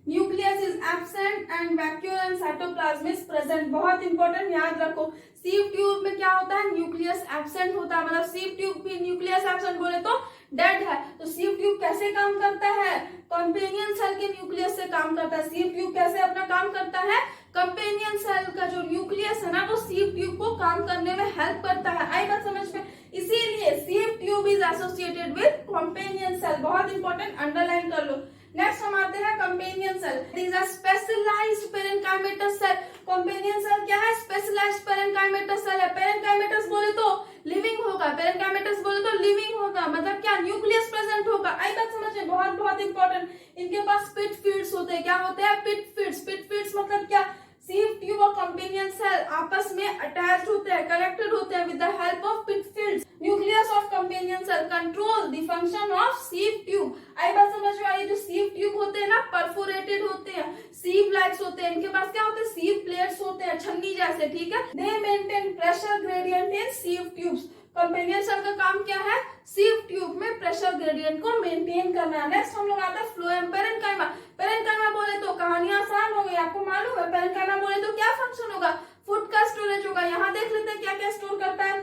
nucleus is absent and vacuole and cytoplasm is present. बहुत इंपॉर्टेंट, याद रखो। सीव ट्यूब में क्या होता है? न्यूक्लियस एब्सेंट होता है, मतलब सीव ट्यूब भी न्यूक्लियस एब्सेंट बोले तो डेड है। तो सीव ट्यूब कैसे काम करता है? कंपेनियन सेल के न्यूक्लियस से काम करता है। सीव ट्यूब कैसे अपना काम करता है? कंपेनियन सेल का जो न्यूक्लियस है ना, वो सीव ट्यूब को काम करने में हेल्प करता है। आई बात समझ में? इसीलिए sieve tube is associated with companion cell. बहुत इंपॉर्टेंट, अंडरलाइन कर लो। नेक्स्ट हम आते हैं companion cell. These are specialized parenchymatous cell. Companion cell क्या है? स्पेशलाइज्ड पेरेन्काइमेटस सेल है। पेरेन्काइमेटस बोले तो लिविंग होगा, पेरेन्काइमेटस बोले तो लिविंग होगा, मतलब क्या? न्यूक्लियस प्रेजेंट होगा। आई बात समझे? बहुत बहुत इंपॉर्टेंट। इनके पास पिट फीड्स होते हैं। क्या होते हैं? पिट फीड्स। पिट फीड्स मतलब क्या? सीव ट्यूब और कंपेनियन सेल आपस में अटैच्ड होते हैं, कनेक्टेड होते हैं with the help of pit fields. Nucleus of companion cell control the function of sieve tube. आई बात समझ में आई? जो सीव ट्यूब होते हैं ना, परफोरेटेड होते हैं, सीव लाइक्स होते हैं, इनके पास क्या होते हैं? सीव प्लेट्स होते हैं, छन्नी जैसे, ठीक है। They maintain pressure gradient in sieve tubes. Companion cell का काम क्या है? सीव ट्यूब में प्रेशर ग्रेडियंट को मेंटेन करना है। नेक्स्ट हम लोग आता है फ्लोएम पेरेन्काइमा। पेरेन्काइमा बोले तो कहानी आसान हो गई, आपको मालूम है। पेरेन्काइमा बोले तो क्या फंक्शन होगा? फूड का स्टोरेज होगा। यहाँ देख लेते हैं क्या क्या स्टोर करता है।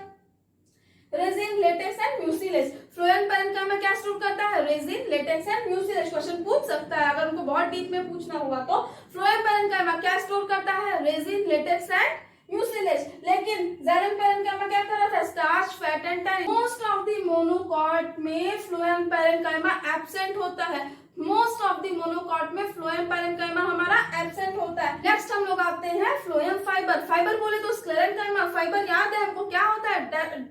Resin, latex and mucilage. Phloem parenchyma क्या स्टोर करता है? Resin, latex and mucilage. Question पूछ सकता है अगर उनको बहुत डीप में पूछना हुआ तो। फ्लोएम पेरेन्काइमा क्या स्टोर करता है? Resin, latex and mucilage. लेकिन जाइलम पेरेन्काइमा क्या कर रहा था? Starch, fat and tannin. Most of the monocot में फ्लोएम पेरेन्काइमा एब्सेंट होता है। मोस्ट ऑफ द मोनोकॉट में फ्लोएम पेरेन्काइमा हमारा एब्सेंट होता है। नेक्स्ट हम लोग आते हैं फ्लोएम फाइबर। फाइबर बोले तो स्क्लेरेन्काइमा। फाइबर याद है हमको क्या होता है?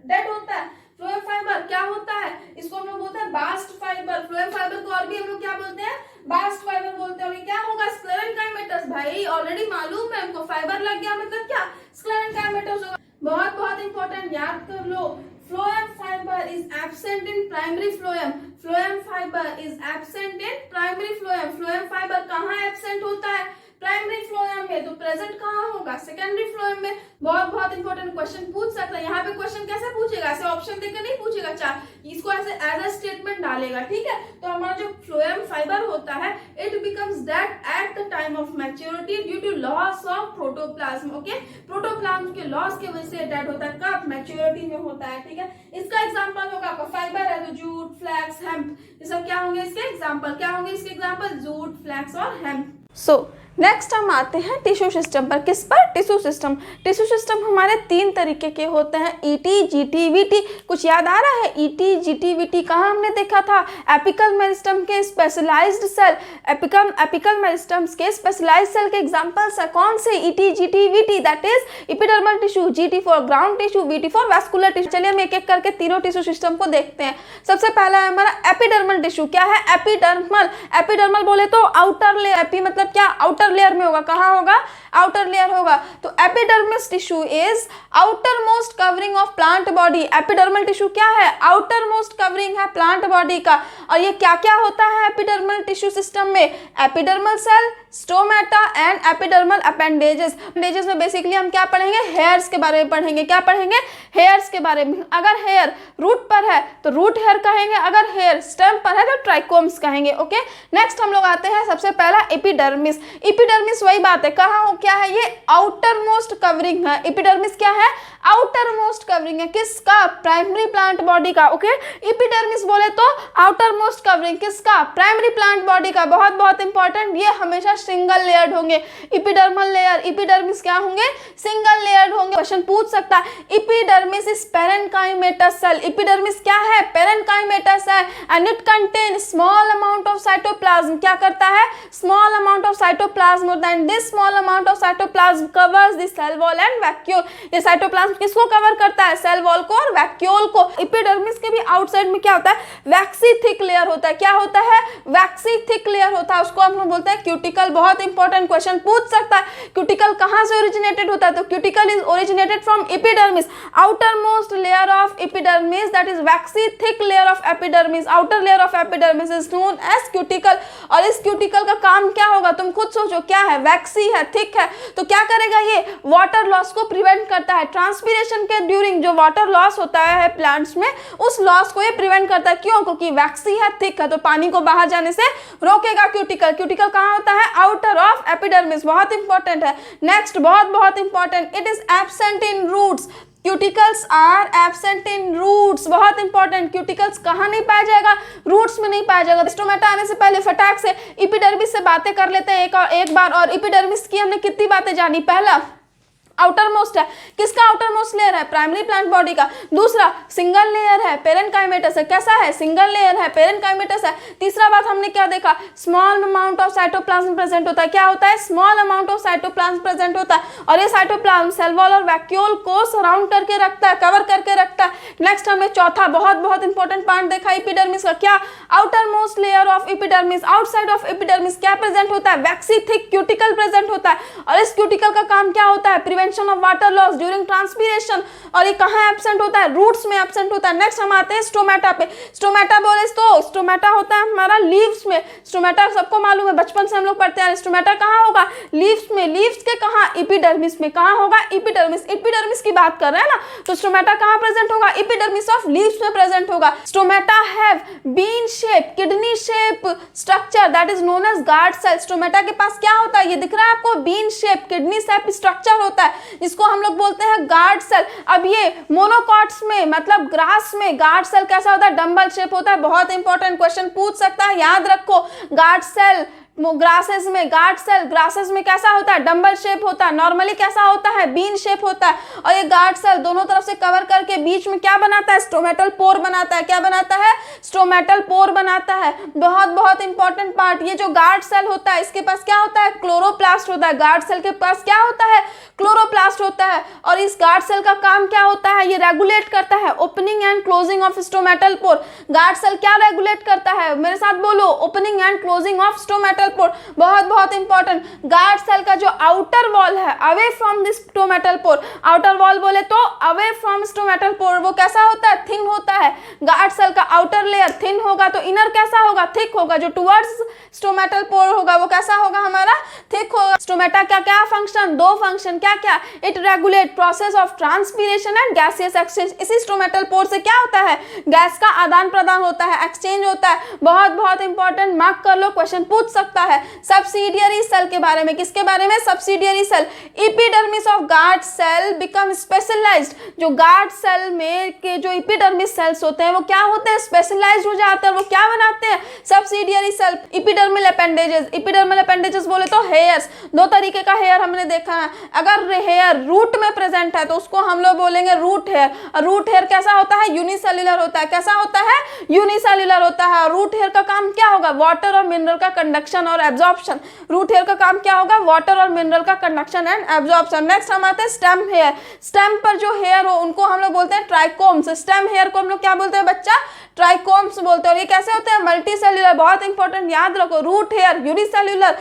डेड होता है। फ्लोएम फाइबर क्या होता है, इसको हम लोग बोलते हैं बास्ट फाइबर। फ्लोएम फाइबर को और भी हम लोग क्या बोलते हैं, बास्ट फाइबर बोलते हैं। और ये क्या होगा, स्क्लेरेंकाइमेटस। भाई ऑलरेडी मालूम है हमको, फाइबर लग गया मतलब क्या, स्क्लेरेंकाइमेटस होगा। बहुत बहुत इंपॉर्टेंट, याद कर लो। Phloem fibre is absent in primary phloem. Phloem fibre is absent in primary phloem. Phloem fibre कहाँ एब्सेंट होता है, प्राइमरी फ्लोएम में। तो प्रेजेंट कहाँ होगा, सेकेंडरी फ्लोएम में। बहुत बहुत इंपॉर्टेंट क्वेश्चन पूछ सकता है। यहाँ पे क्वेश्चन कैसे पूछेगा, ऐसे ऑप्शन देकर नहीं पूछेगा, चार इसको ऐसे एज अ स्टेटमेंट डालेगा, ठीक है। तो हमारा जो फ्लोएम फाइबर होता है, it becomes dead at the time of maturity due to loss of protoplasm. Okay, protoplasm के लॉस की वजह से डेड होता है, कब, मैच्योरिटी में होता है, ठीक है। इसका एग्जांपल होगा आपका फाइबर है तो जूट, फ्लैक्स, हेम्प, ये सब क्या होंगे इसके एग्जांपल, क्या होंगे इसके एग्जांपल, जूट, फ्लैक्स और हेम्प। सो नेक्स्ट हम आते हैं टिश्यू सिस्टम पर। किस पर, टिश्यू सिस्टम। टिश्यू सिस्टम हमारे तीन तरीके के होते हैं, ईटी, जीटी, वीटी। कुछ याद आ रहा है, ईटी, जीटी, वीटी कहाँ हमने देखा था, एपिकल मेरिस्टम के स्पेशलाइज्ड सेल। एपिकल मेरिस्टम्स के स्पेशलाइज्ड सेल के एग्जांपल्स है कौन से, ET, GT, VT. That is epidermal tissue, GT for ground tissue, VT for vascular tissue. चलिए हम एक एक करके तीनों टिश्यू सिस्टम को देखते हैं। सबसे पहला है हमारा एपिडर्मल टिश्यू। क्या है, एपिडर्मल। एपिडर्मल बोले तो आउटर लेयर, एपी मतलब क्या, आउटर लेयर में होगा, कहाँ होगा, आउटर लेयर होगा। तो epidermis tissue is outer most covering of plant body. Epidermal tissue क्या है, आउटर मोस्ट कवरिंग है प्लांट बॉडी का। और ये क्या क्या होता है एपिडर्मल टिश्यू सिस्टम में, epidermal cell, stomata and epidermal appendages. Appendages में बेसिकली हम क्या पढ़ेंगे, हेयर्स के बारे में पढ़ेंगे। क्या पढ़ेंगे, हेयर्स के बारे में। अगर हेयर रूट पर है तो रूट हेयर कहेंगे, अगर हेयर स्टेम पर है तो ट्राइकोम्स कहेंगे। ओके, नेक्स्ट हम लोग आते हैं सबसे पहला एपिडर्मिस। एपिडर्मिस वही बात है, कहाँ, क्या है, ये आउटर मोस्ट कवरिंग है। एपिडर्मिस क्या है, आउटर मोस्ट कवरिंग है, किसका, प्राइमरी प्लांट बॉडी का। ओके, एपिडर्मिस बोले तो आउटर मोस्ट कवरिंग किसका, प्राइमरी प्लांट बॉडी का। बहुत बहुत इंपॉर्टेंट, ये हमेशा सिंगल लेयर्ड होंगे। एपिडर्मल लेयर, एपिडर्मिस क्या होंगे, सिंगल लेयर्ड होंगे। क्वेश्चन पूछ सकता है, एपिडर्मिस इज पेरेन्काइमेटस सेल। एपिडर्मिस क्या है, पेरेन्काइमेटस है, and it contain small amount of cytoplasm. क्या करता है, स्मॉल अमाउंट ऑफ साइटोप्लाज्म होता है, and this small amount of cytoplasm covers the cell wall and vacuole. ये साइटोप्लाज्म किसको कवर करता है, सेल वॉल को और वैक्यूल को। एपिडर्मिस के भी आउटसाइड में क्या होता है, वैक्सी थिक लेयर होता है। क्या होता है, वैक्सी थिक लेयर होता है, उसको हम लोग बोलते हैं क्यूटिकल। बहुत इंपॉर्टेंट क्वेश्चन पूछ सकता है, क्यूटिकल कहां से ओरिजिनेटेड होता है, तो cuticle is originated from epidermis. Outer most layer of epidermis, that is waxy thick layer of epidermis. Outer layer of epidermis is known as cuticle. और इस क्यूटिकल का काम क्या होगा, तुम खुद सोचो, क्या है, वैक्सी है, थिक है, तो क्या करेगा, ये वाटर लॉस को प्रिवेंट करता है। ट्रांसपीरेशन के ड्यूरिंग जो वाटर लॉस होता है प्लांट्स में, उस लॉस को ये प्रिवेंट करता है। क्यों, क्योंकि वैक्सी है, थिक है, तो पानी को बाहर जाने से रोकेगा क्यूटिकल। क्यूटिकल कहाँ होता है, आउटर ऑफ एपिडर्मिस। बहुत इंपॉर्टेंट है। नेक्स्ट बहुत बहुत important, it is absent in roots. Cuticles are absent in roots. बहुत इंपॉर्टेंट, क्यूटिकल्स कहाँ नहीं पाया जाएगा, रूट्स में नहीं पाया जाएगा। स्टोमेटा आने से पहले फटाक से एपिडर्मिस से बातें कर लेते हैं एक बार। और एपिडर्मिस की हमने कितनी बातें जानी, पहला आउटर मोस्ट है, किसका आउटर मोस्ट लेयर है, प्राइमरी प्लांट बॉडी का। दूसरा सिंगल लेयर है, पेरेन्काइमेटस है, कैसा है, सिंगल लेयर है, पेरेन्काइमेटस है। तीसरा बात हमने क्या देखा, small amount of cytoplasm present होता है। क्या होता है, small amount of cytoplasm present होता है, और ये साइटोप्लाज्म सेल वॉल और वैक्यूल को सराउंड करके रखता है, कवर करके रखता है। नेक्स्ट हमने चौथा बहुत बहुत इंपॉर्टेंट पार्ट देखा एपिडर्मिस का, क्या, outer most layer of epidermis. Outside of epidermis क्या प्रेजेंट होता है, वैक्सी थिक क्यूटिकल प्रेजेंट होता है। और इस क्यूटिकल का काम क्या होता है, prevention of water loss during transpiration. और ये कहाँ एब्सेंट होता है, रूट्स में एब्सेंट होता है। नेक्स्ट हम आते हैं स्टोमेटा पे। स्टोमेटा बोले तो स्टोमेटा होता है हमारा लीव्स में। स्टोमेटा सबको मालूम है, बचपन से हम लोग पढ़ते हैं। स्टोमेटा कहाँ होगा, लीव्स में। लीव्स के कहाँ, एपिडर्मिस में। कहाँ होगा, एपिडर्मिस। एपिडर्मिस की बात कर रहे हैं ना, तो स्टोमेटा कहाँ प्रेजेंट होगा, एपिडर्मिस ऑफ लीव्स में प्रेजेंट होगा। Stomata have bean shape, kidney shape structure, that is known as guard cell. Stomata के पास क्या होता है, ये दिख रहा है आपको, been shape, kidney shape structure होता है, जिसको हम लोग बोलते हैं गार्ड सेल। अब ये मोनोकॉट्स में, मतलब ग्रास में, गार्ड सेल कैसा होता है, डंबल शेप होता है। बहुत इंपॉर्टेंट क्वेश्चन पूछ सकता है, याद रखो। गार्ड सेल ग्रासेस में गार्ड सेल, ग्रासेस में कैसा होता है, डंबल शेप होता है, नॉर्मली कैसा होता है, बीन शेप होता है, और ये गार्ड सेल दोनों तरफ से कवर करके बीच में क्या बनाता है, स्टोमेटल पोर बनाता है। क्या बनाता है, स्टोमेटल पोर बनाता है। बहुत बहुत इंपॉर्टेंट पार्ट, ये जो गार्ड सेल होता है इसके पास क्या होता है, क्लोरोप्लास्ट होता है। गार्ड सेल के पास क्या होता है, क्लोरोप्लास्ट होता है। और इस गार्ड सेल का काम क्या होता है, ये रेगुलेट करता है opening and closing of stomatal pore. Guard cell क्या रेगुलेट करता है, मेरे साथ बोलो, opening and closing of stomatal pore. बहुत बहुत इंपॉर्टेंट, गार्ड सेल का जो आउटर वॉल है away from this stomatal pore, outer wall बोले तो अवे फ्रॉम स्टोमेटल पोर, वो कैसा होता है, थिन होता है। गार्ड सेल का आउटर लेयर थिन होगा तो इनर कैसा होगा, थिक होगा। जो टुवर्ड्स स्टोमेटल पोर होगा वो कैसा होगा, हमारा थिक होगा। स्टोमेटा का क्या फंक्शन, दो फंक्शन, क्या क्या, it regulate process of transpiration and gaseous exchange. इसी स्टोमेटल पोर से क्या होता है, गैस का आदान प्रदान होता है, एक्सचेंज होता है। बहुत बहुत इंपॉर्टेंट, मार्क कर लो, क्वेश्चन पूछ सकता है। सब्सिडियरी सेल के बारे में, किसके बारे में, subsidiary cell. Epidermis of guard cell become specialized. जो गार्ड सेल में के जो एपिडर्मिस सेल्स होते हैं वो क्या होते हैं, स्पेशलाइज्ड हो जाते हैं। वो क्या बनाते हैं, subsidiary cell. Epidermal appendages, epidermal appendages बोले तो हेयर्स, दो तरीके का हेयर हमने देखा है। अगर हेयर रूट में प्रेजेंट है तो उसको हम लोग बोलेंगे रूट हेयर। और रूट हेयर कैसा होता है, यूनिसेल्युलर होता है। कैसा होता है, यूनिसेल्युलर होता है। रूट हेयर का काम क्या होगा, वाटर और मिनरल का कंडक्शन और एब्जॉर्प्शन। रूट हेयर का काम क्या होगा, वाटर और मिनरल का कंडक्शन एंड एब्जॉर्प्शन। नेक्स्ट हम आते हैं स्टेम हेयर। स्टेम पर जो हेयर हो उनको हम लोग बोलते हैं ट्राइकोम्स। स्टेम हेयर को हम लोग क्या बोलते हैं बच्चा, ट्राइकोम्स बोलते हैं। और ये कैसे होते हैं, मल्टी सेल्युलर। बहुत इंपॉर्टेंट, याद रखो, root hair unicellular,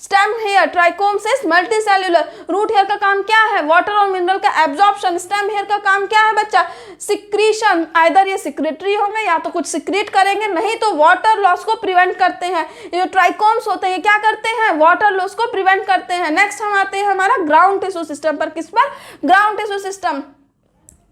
stem hair trichomes is multicellular. Root hair का काम क्या है, वाटर और मिनरल का एब्जॉर्प्शन। स्टेम हेयर का काम क्या है बच्चा, सिक्रीशन। आइदर ये सिक्रेटरी होंगे या तो कुछ सिक्रीट करेंगे, नहीं तो वाटर लॉस को प्रिवेंट करते हैं। ये जो ट्राइकोम्स होते हैं ये क्या करते हैं, वाटर लॉस को प्रिवेंट करते हैं। नेक्स्ट हम आते हैं हमारा ग्राउंड टिश्यू सिस्टम पर। किस पर, ground tissue system.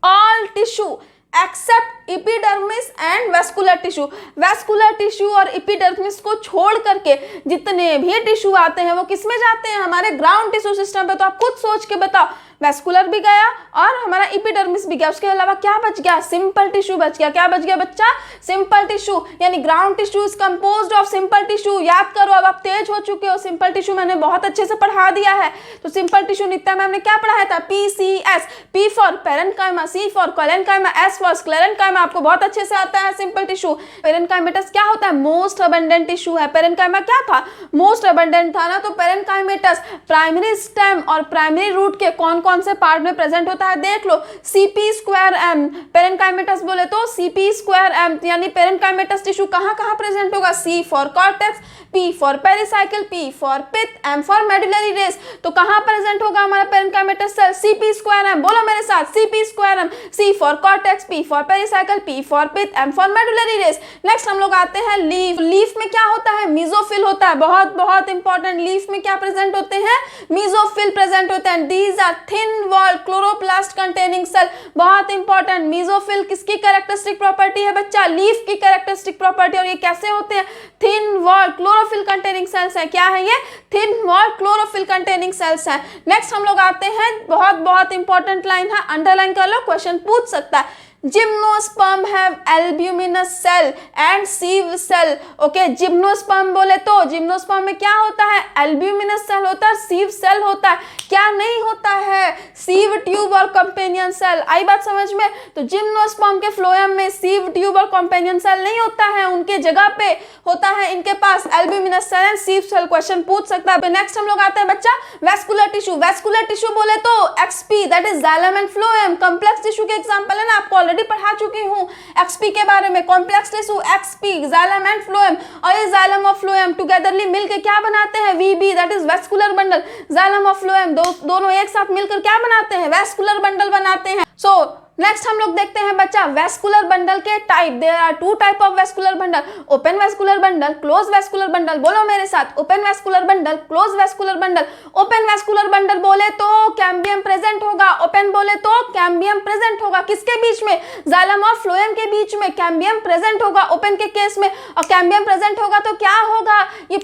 All tissue except epidermis and vascular tissue. Vascular tissue और एपिडर्मिस को छोड़ करके जितने भी टिश्यू आते हैं वो किस में जाते हैं, हमारे ग्राउंड टिश्यू सिस्टम पे। तो आप खुद सोच के बताओ, वेस्कुलर भी गया और हमारा एपिडर्मिस भी गया, उसके अलावा क्या बच गया, सिंपल टिश्यू बच गया। क्या बच गया बच्चा, सिंपल टिश्यू। यानी ground tissue is composed of simple tissue. याद करो, अब आप तेज हो चुके हो, सिंपल टिश्यू मैंने बहुत अच्छे से पढ़ा दिया है। तो सिंपल टिश्यू नित्या मैम ने क्या पढ़ाया था, PCS, P for parenchyma, C for collenchyma, S for sclerenchyma. आपको बहुत अच्छे से आता है सिंपल टिश्यू। पेरेन्काइमेटस क्या होता है, मोस्ट अबंडेंट टिश्यू है। पेरेन्काइमा क्या था, मोस्ट अबंडेंट था ना। तो पेरेन्काइमेटस प्राइमरी स्टेम और प्राइमरी रूट के कौन कौन से पार्ट में प्रेजेंट होता है, देख लो। CP²M, पेरेन्काइमेटस बोले तो CP²M, यानी पेरेन्काइमेटस टिश्यू कहाँ कहाँ प्रेजेंट होगा, C for cortex, P for pericycle, P for pith, M for medullary rays. तो कहाँ प्रेजेंट होगा हमारा पेरेन्काइमेटस सेल, CP²M। बोलो मेरे साथ, CP²M, C for cortex, P for pericycle, P for pith, M for medullary rays. Next हम लोग आते हैं लीफ। लीफ में क्या होता है, मीजोफिल होता है। बहुत बहुत इंपॉर्टेंट, लीफ में क्या प्रेजेंट होते हैं, मीजोफिल प्रेजेंट होते हैं। These are thin wall chloroplast containing cell. बहुत इंपॉर्टेंट, मीजोफिल किसकी कैरेक्टरिस्टिक प्रॉपर्टी है बच्चा, लीफ की कैरेक्टरिस्टिक प्रॉपर्टी। और ये कैसे होते हैं, thin wall chlorophyll containing cells है। क्या है ये, thin wall chlorophyll containing cells है। नेक्स्ट हम लोग आते हैं, बहुत बहुत इंपॉर्टेंट लाइन है, अंडरलाइन कर लो, क्वेश्चन पूछ सकता है। Gymnosperm have albuminous cell and sieve cell. Okay, gymnosperm बोले तो जिम्नोस्पर्म में क्या होता है, एल्ब्यूमिनस सेल होता है, सीव सेल होता है। क्या नहीं होता है, सीव ट्यूब और कंपेनियन सेल। आई बात समझ में। तो जिम्नोस्पर्म के फ्लोएम में सीव ट्यूब और कंपेनियन सेल नहीं होता है, उनके जगह पे होता है इनके पास albuminous cell and sieve cell. Question पूछ सकता है। नेक्स्ट हम लोग आते हैं बच्चा वेस्कुलर टिश्यू। वेस्कुलर टिश्यू बोले तो XP, that is xylem and phloem. Complex tissue के एग्जांपल है ना, आपको ऑलरेडी पढ़ा चुकी हूँ XP के बारे में। Complex tissue XP, xylem and phloem. और ये जाइलम और फ्लोएम टुगेदरली मिलकर क्या बनाते हैं, VB, that is vascular bundle. Xylem और फ्लोएम दोनों एक साथ मिलकर क्या बनाते हैं, वेस्कुलर बंडल बनाते हैं। सो नेक्स्ट हम लोग देखते हैं बच्चा वेस्कुलर बंडल के type. There are two type of vascular bundle, open vascular bundle, close vascular bundle. बोलो मेरे साथ, open vascular bundle, close vascular bundle. Open vascular bundle बोले तो कैम्बियम प्रेजेंट होगा, ओपन बोले तो कैम्बियम प्रेजेंट होगा। किसके बीच में, जाइलम और फ्लोएम के बीच में कैम्बियम प्रेजेंट होगा ओपन के केस में। और कैम्बियम प्रेजेंट होगा तो क्या होगा, ये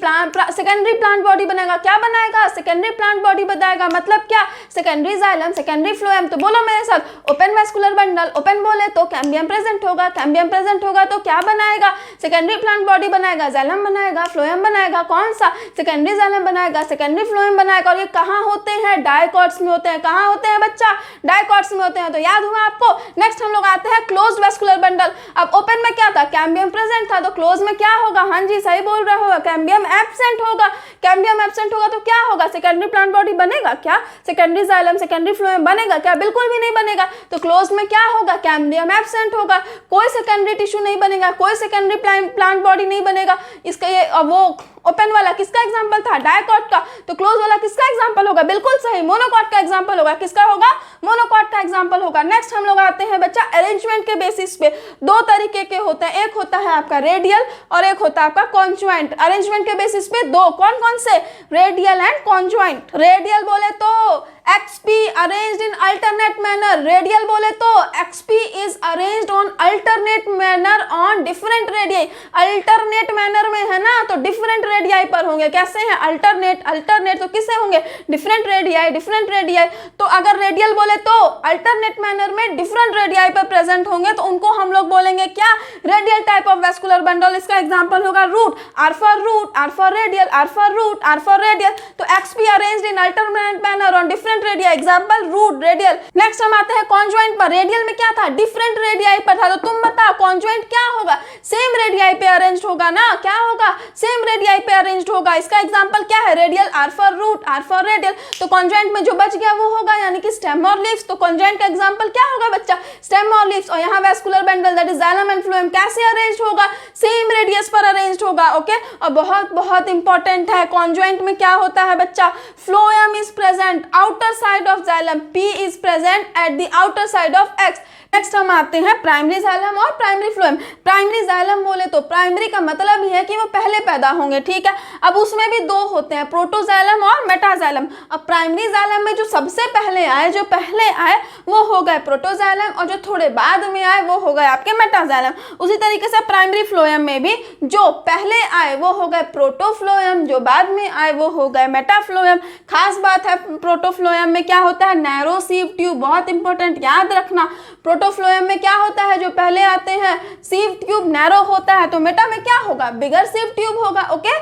सेकेंडरी प्लांट बॉडी बनाएगा। क्या बनाएगा, सेकेंडरी प्लांट बॉडी बनाएगा। मतलब क्या, सेकेंडरी जाइलम, सेकेंडरी फ्लोएम। तो बोलो मेरे साथ, open vascular vascular bundle open बोले तो कैम्बियम प्रेजेंट होगा, कैम्बियम प्रेजेंट होगा तो क्या बनाएगा, सेकेंडरी प्लांट बॉडी बनाएगा, जाइलम बनाएगा, फ्लोएम बनाएगा, कौन सा, सेकेंडरी जाइलम बनाएगा, सेकेंडरी फ्लोएम बनाएगा। और ये कहाँ होते हैं, डायकॉट्स में होते हैं। कहाँ होते हैं बच्चा, डायकॉट्स में होते हैं। तो याद हुआ आपको। नेक्स्ट हम लोग आते हैं क्लोज्ड वैस्कुलर बंडल। अब ओपन में क्या था, कैम्बियम प्रेजेंट था, तो क्लोज में क्या होगा, हाँ जी सही बोल रहे हो, कैम्बियम एब्सेंट होगा। कैम्बियम एब्सेंट होगा तो क्या होगा, सेकेंडरी प्लांट बॉडी बनेगा क्या, सेकेंडरी जाइलम, सेकेंडरी फ्लोएम बनेगा क्या, बिल्कुल भी नहीं बनेगा। तो क्लोज में क्या होगा, कैम्बियम एब्सेंट होगा, कोई सेकेंडरी टिश्यू नहीं बनेगा, कोई सेकेंडरी प्लांट बॉडी नहीं बनेगा। इसका ये वो ओपन वाला किसका एग्जांपल था, डायकॉट का। तो क्लोज वाला किसका एग्जांपल होगा, बिल्कुल सही, मोनोकॉट का एग्जांपल होगा। किसका होगा, मोनोकॉट का एग्जांपल होगा। नेक्स्ट हम लोग आते हैं बच्चा अरेंजमेंट के बेसिस पे। दो तरीके के होते हैं, एक होता है आपका रेडियल और एक होता है आपका कॉन्जुएंट। अरेंजमेंट के बेसिस पे दो, कौन कौन से, रेडियल एंड कॉन्जुएंट। रेडियल बोले तो XP arranged in alternate manner, radial बोले तो XP is arranged on alternate manner on different radii. Alternate manner में है ना, तो डिफरेंट रेडियाई पर होंगे। कैसे हैं, अल्टरनेट, अल्टरनेट तो किससे होंगे, डिफरेंट रेडियाई, डिफरेंट रेडियाई। तो अगर रेडियल बोले तो अल्टरनेट मैनर में डिफरेंट रेडियाई पर प्रेजेंट होंगे, तो उनको हम लोग बोलेंगे क्या, radial type of vascular bundle. इसका एग्जांपल होगा root, R for root, R for radial, R for root, R for radial. तो XP arranged in alternate manner on different radii, example root, radial. Next हम आते हैं कॉन्जुएंट पर। Radial में क्या था, डिफरेंट रेडियाई पर था। तो तुम बताओ कॉन्जुएंट क्या होगा, सेम रेडियाई पे अरेंज्ड होगा ना, क्या होगा, सेम रेडियाई पे अरेंज्ड होगा। इसका एग्जांपल क्या है, radial, R for root, R for radial. तो कॉन्जुएंट में जो बच गया वो होगा यानी कि स्टेम और लीव्स। तो कॉन्जुएंट का एग्जांपल क्या होगा बच्चा, स्टेम और लीव्स। और यहाँ vascular bundle that is xylem and phloem कैसे अरेंज्ड होगा, सेम रेडियस पर अरेंज्ड होगा। ओके, और बहुत बहुत इंपॉर्टेंट है, कॉन्जुएंट में क्या होता है बच्चा, phloem is present outer side of xylem, P is present at the outer side of X। Next हम आते हैं प्राइमरी जाइलम और प्राइमरी फ्लोएम। प्राइमरी जाइलम बोले तो प्राइमरी का मतलब ही है कि वो पहले पैदा होंगे, ठीक है। अब उसमें भी दो होते हैं, प्रोटोजाइलम और मेटाजाइलम। अब प्राइमरी जाइलम में जो सबसे पहले आए, जो पहले आए वो हो गए प्रोटोजाइलम, और जो थोड़े बाद में आए वो हो गए आपके मेटाजाइलम। उसी तरीके से प्राइमरी फ्लोएम में भी जो पहले आए वो हो गए प्रोटोफ्लोएम, जो बाद में आए वो हो गए मेटाफ्लोएम। खास बात है प्रोटोफ्लोएम में क्या होता है, नैरो सीव ट्यूब, बहुत इंपॉर्टेंट, याद रखना। प्रोटोफ्लोएम में क्या होता है, जो पहले आते हैं सीव ट्यूब नैरो होता है, तो मेटा में क्या होगा, बिगर सीव ट्यूब होगा। ओके,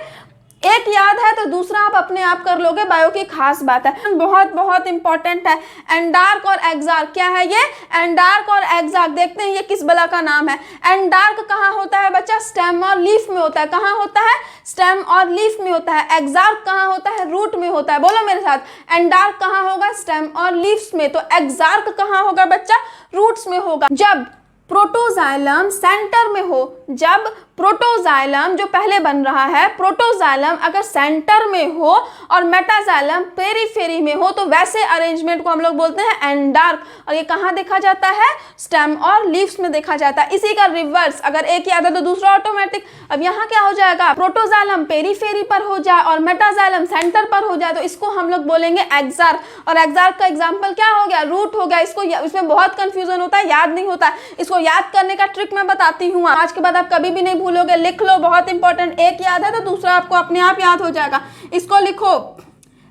एक याद है तो दूसरा आप अपने आप कर लोगे, बायो की खास बात है, बहुत बहुत इंपॉर्टेंट है। एंडार्क और एक्सार्क, क्या है ये, एंडार्क और एक्सार्क। देखते हैं ये किस बला का नाम है। एंडार्क कहाँ होता है बच्चा, स्टेम और लीफ में होता है। कहाँ होता है, स्टेम और लीफ में होता है। एक्सार्क कहाँ होता है, रूट में होता है। बोलो मेरे साथ, एंडार्क कहाँ होगा, स्टेम और लीव्स में। तो एक्सार्क कहाँ होगा बच्चा, रूट्स में होगा। जब प्रोटोजाइलम सेंटर में हो, जब प्रोटोजाइलम जो पहले बन रहा है, प्रोटोजाइलम अगर सेंटर में हो और मेटाजाइलम पेरीफेरी में हो, तो वैसे अरेंजमेंट को हम लोग बोलते हैं एंडार्क। और ये कहाँ देखा जाता है, स्टेम और लीव्स में देखा जाता है। इसी का रिवर्स, अगर एक याद है तो दूसरा ऑटोमेटिक। अब यहाँ क्या हो जाएगा, प्रोटोजाइलम पेरीफेरी पर हो जाए और मेटाजाइलम सेंटर पर हो जाए, तो इसको हम लोग बोलेंगे एक्सार्क। और एक्सार्क का एग्जाम्पल क्या हो गया, रूट हो गया। इसको, इसमें बहुत कंफ्यूजन होता है, याद नहीं होता है। इसको याद करने का ट्रिक मैं बताती हूँ, आज के बाद आप कभी भी नहीं भूलोगे, लिख लो, बहुत इंपॉर्टेंट। एक याद है तो दूसरा आपको अपने आप याद हो जाएगा। इसको लिखो,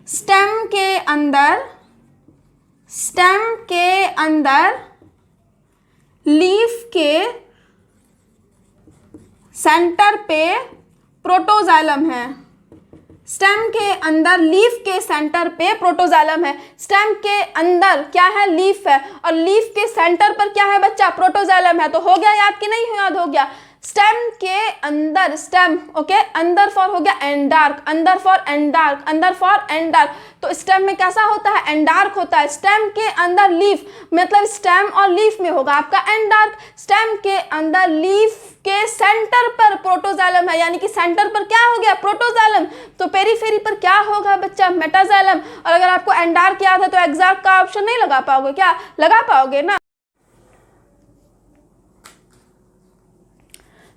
स्टेम के अंदर, स्टेम के अंदर लीफ के सेंटर पे प्रोटोजाइलम है। स्टेम के अंदर लीफ के सेंटर पे प्रोटोजाइलम है। स्टेम के अंदर क्या है, लीफ है, और लीफ के सेंटर पर क्या है बच्चा, प्रोटोजाइलम है। तो हो गया याद कि नहीं याद हो गया, स्टेम के अंदर, स्टेम, ओके, अंदर फॉर हो गया एंडार्क, अंदर फॉर एंडार्क, अंदर फॉर एंडार्क। तो स्टेम में कैसा होता है, एंडार्क होता है। स्टेम के अंदर लीफ, मतलब स्टेम और लीफ में होगा आपका एंडार्क। स्टेम के अंदर लीफ के सेंटर पर प्रोटोजाइलम है, यानी कि सेंटर पर क्या हो गया, प्रोटोजाइलम। तो पेरीफेरी पर क्या होगा बच्चा, मेटाजाइलम। और अगर आपको एंडार्क याद है तो एक्सार्क का ऑप्शन नहीं लगा पाओगे, क्या लगा पाओगे ना।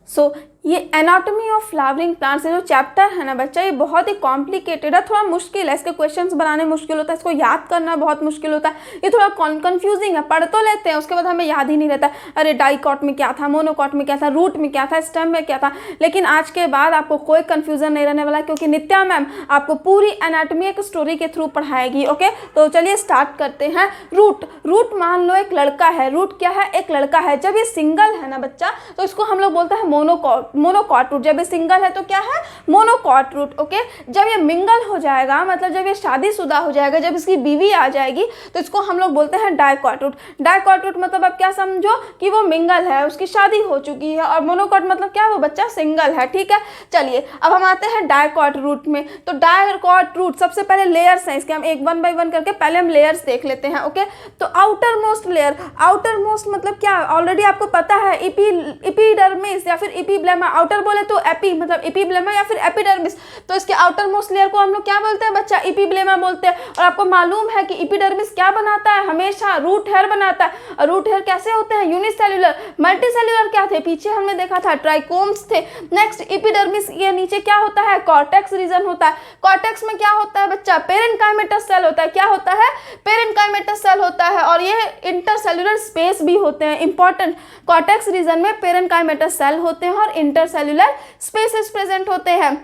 सो ये एनाटॉमी ऑफ फ्लावरिंग प्लांट्स जो चैप्टर है ना बच्चा, ये बहुत ही कॉम्प्लिकेटेड है, थोड़ा मुश्किल है, इसके क्वेश्चंस बनाने मुश्किल होता है, इसको याद करना बहुत मुश्किल होता है, ये थोड़ा कंफ्यूजिंग है, पढ़ तो लेते हैं उसके बाद हमें याद ही नहीं रहता, अरे डाइकॉट में क्या था, मोनोकॉट में क्या था, रूट में क्या था, स्टेम में क्या था। लेकिन आज के बाद आपको कोई कन्फ्यूजन नहीं रहने वाला, क्योंकि नित्या मैम आपको पूरी एनाटॉमी एक स्टोरी के थ्रू पढ़ाएगी। ओके, तो चलिए स्टार्ट करते हैं। रूट मान लो एक लड़का है, रूट क्या है, एक लड़का है। जब ये सिंगल है ना बच्चा तो इसको हम लोग बोलते हैं मोनोकॉट रूट। जब ये सिंगल है तो क्या है, मोनोकॉट रूट। ओके, जब ये मिंगल हो जाएगा, मतलब जब ये शादीशुदा हो जाएगा, जब इसकी बीवी आ जाएगी, तो इसको हम लोग बोलते हैं डाइकॉट रूट। डाइकॉट रूट मतलब अब क्या समझो कि वो मिंगल है, उसकी शादी हो चुकी है, और मोनोकॉट मतलब क्या, वो बच्चा सिंगल है। ठीक है, चलिए अब हम आते हैं डाइकॉट रूट में। तो डाइकॉट रूट सबसे पहले लेयर्स हैं इसके, हम एक 1 बाय 1 करके पहले हम लेयर्स देख लेते हैं। ओके, तो outer most layer, outer most मतलब क्या, ऑलरेडी आपको पता है, एपिडर्मिस या फिर एपिब्लेमा। आउटर बोले तो एपी मतलब एपिब्लेमा या फिर एपिडर्मिस, तो इसके आउटर मोस्ट लेयर को हम लोग क्या बोलते हैं बच्चा, एपिब्लेमा बोलते हैं। और आपको मालूम है कि एपिडर्मिस क्या बनाता है, हमेशा रूट हेयर बनाता है। और रूट हेयर कैसे होते हैं, यूनिसेल्युलर। मल्टीसेल्युलर क्या थे, पीछे हमने देखा था ट्राइकोम्स थे। नेक्स्ट एपिडर्मिस के नीचे क्या होता है, कॉर्टेक्स रीजन होता है। कॉर्टेक्स में क्या होता है बच्चा, पेरेन्काइमेटस सेल होता है। क्या होता है, पेरेन्काइमेटस सेल होता है। और ये इंटरसेल्युलर स्पेस भी होते हैं, इंपॉर्टेंट। कॉर्टेक्स रीजन में पेरेन्काइमेटस सेल होते हैं और इंटरसेल्युलर स्पेसेस प्रेजेंट होते हैं।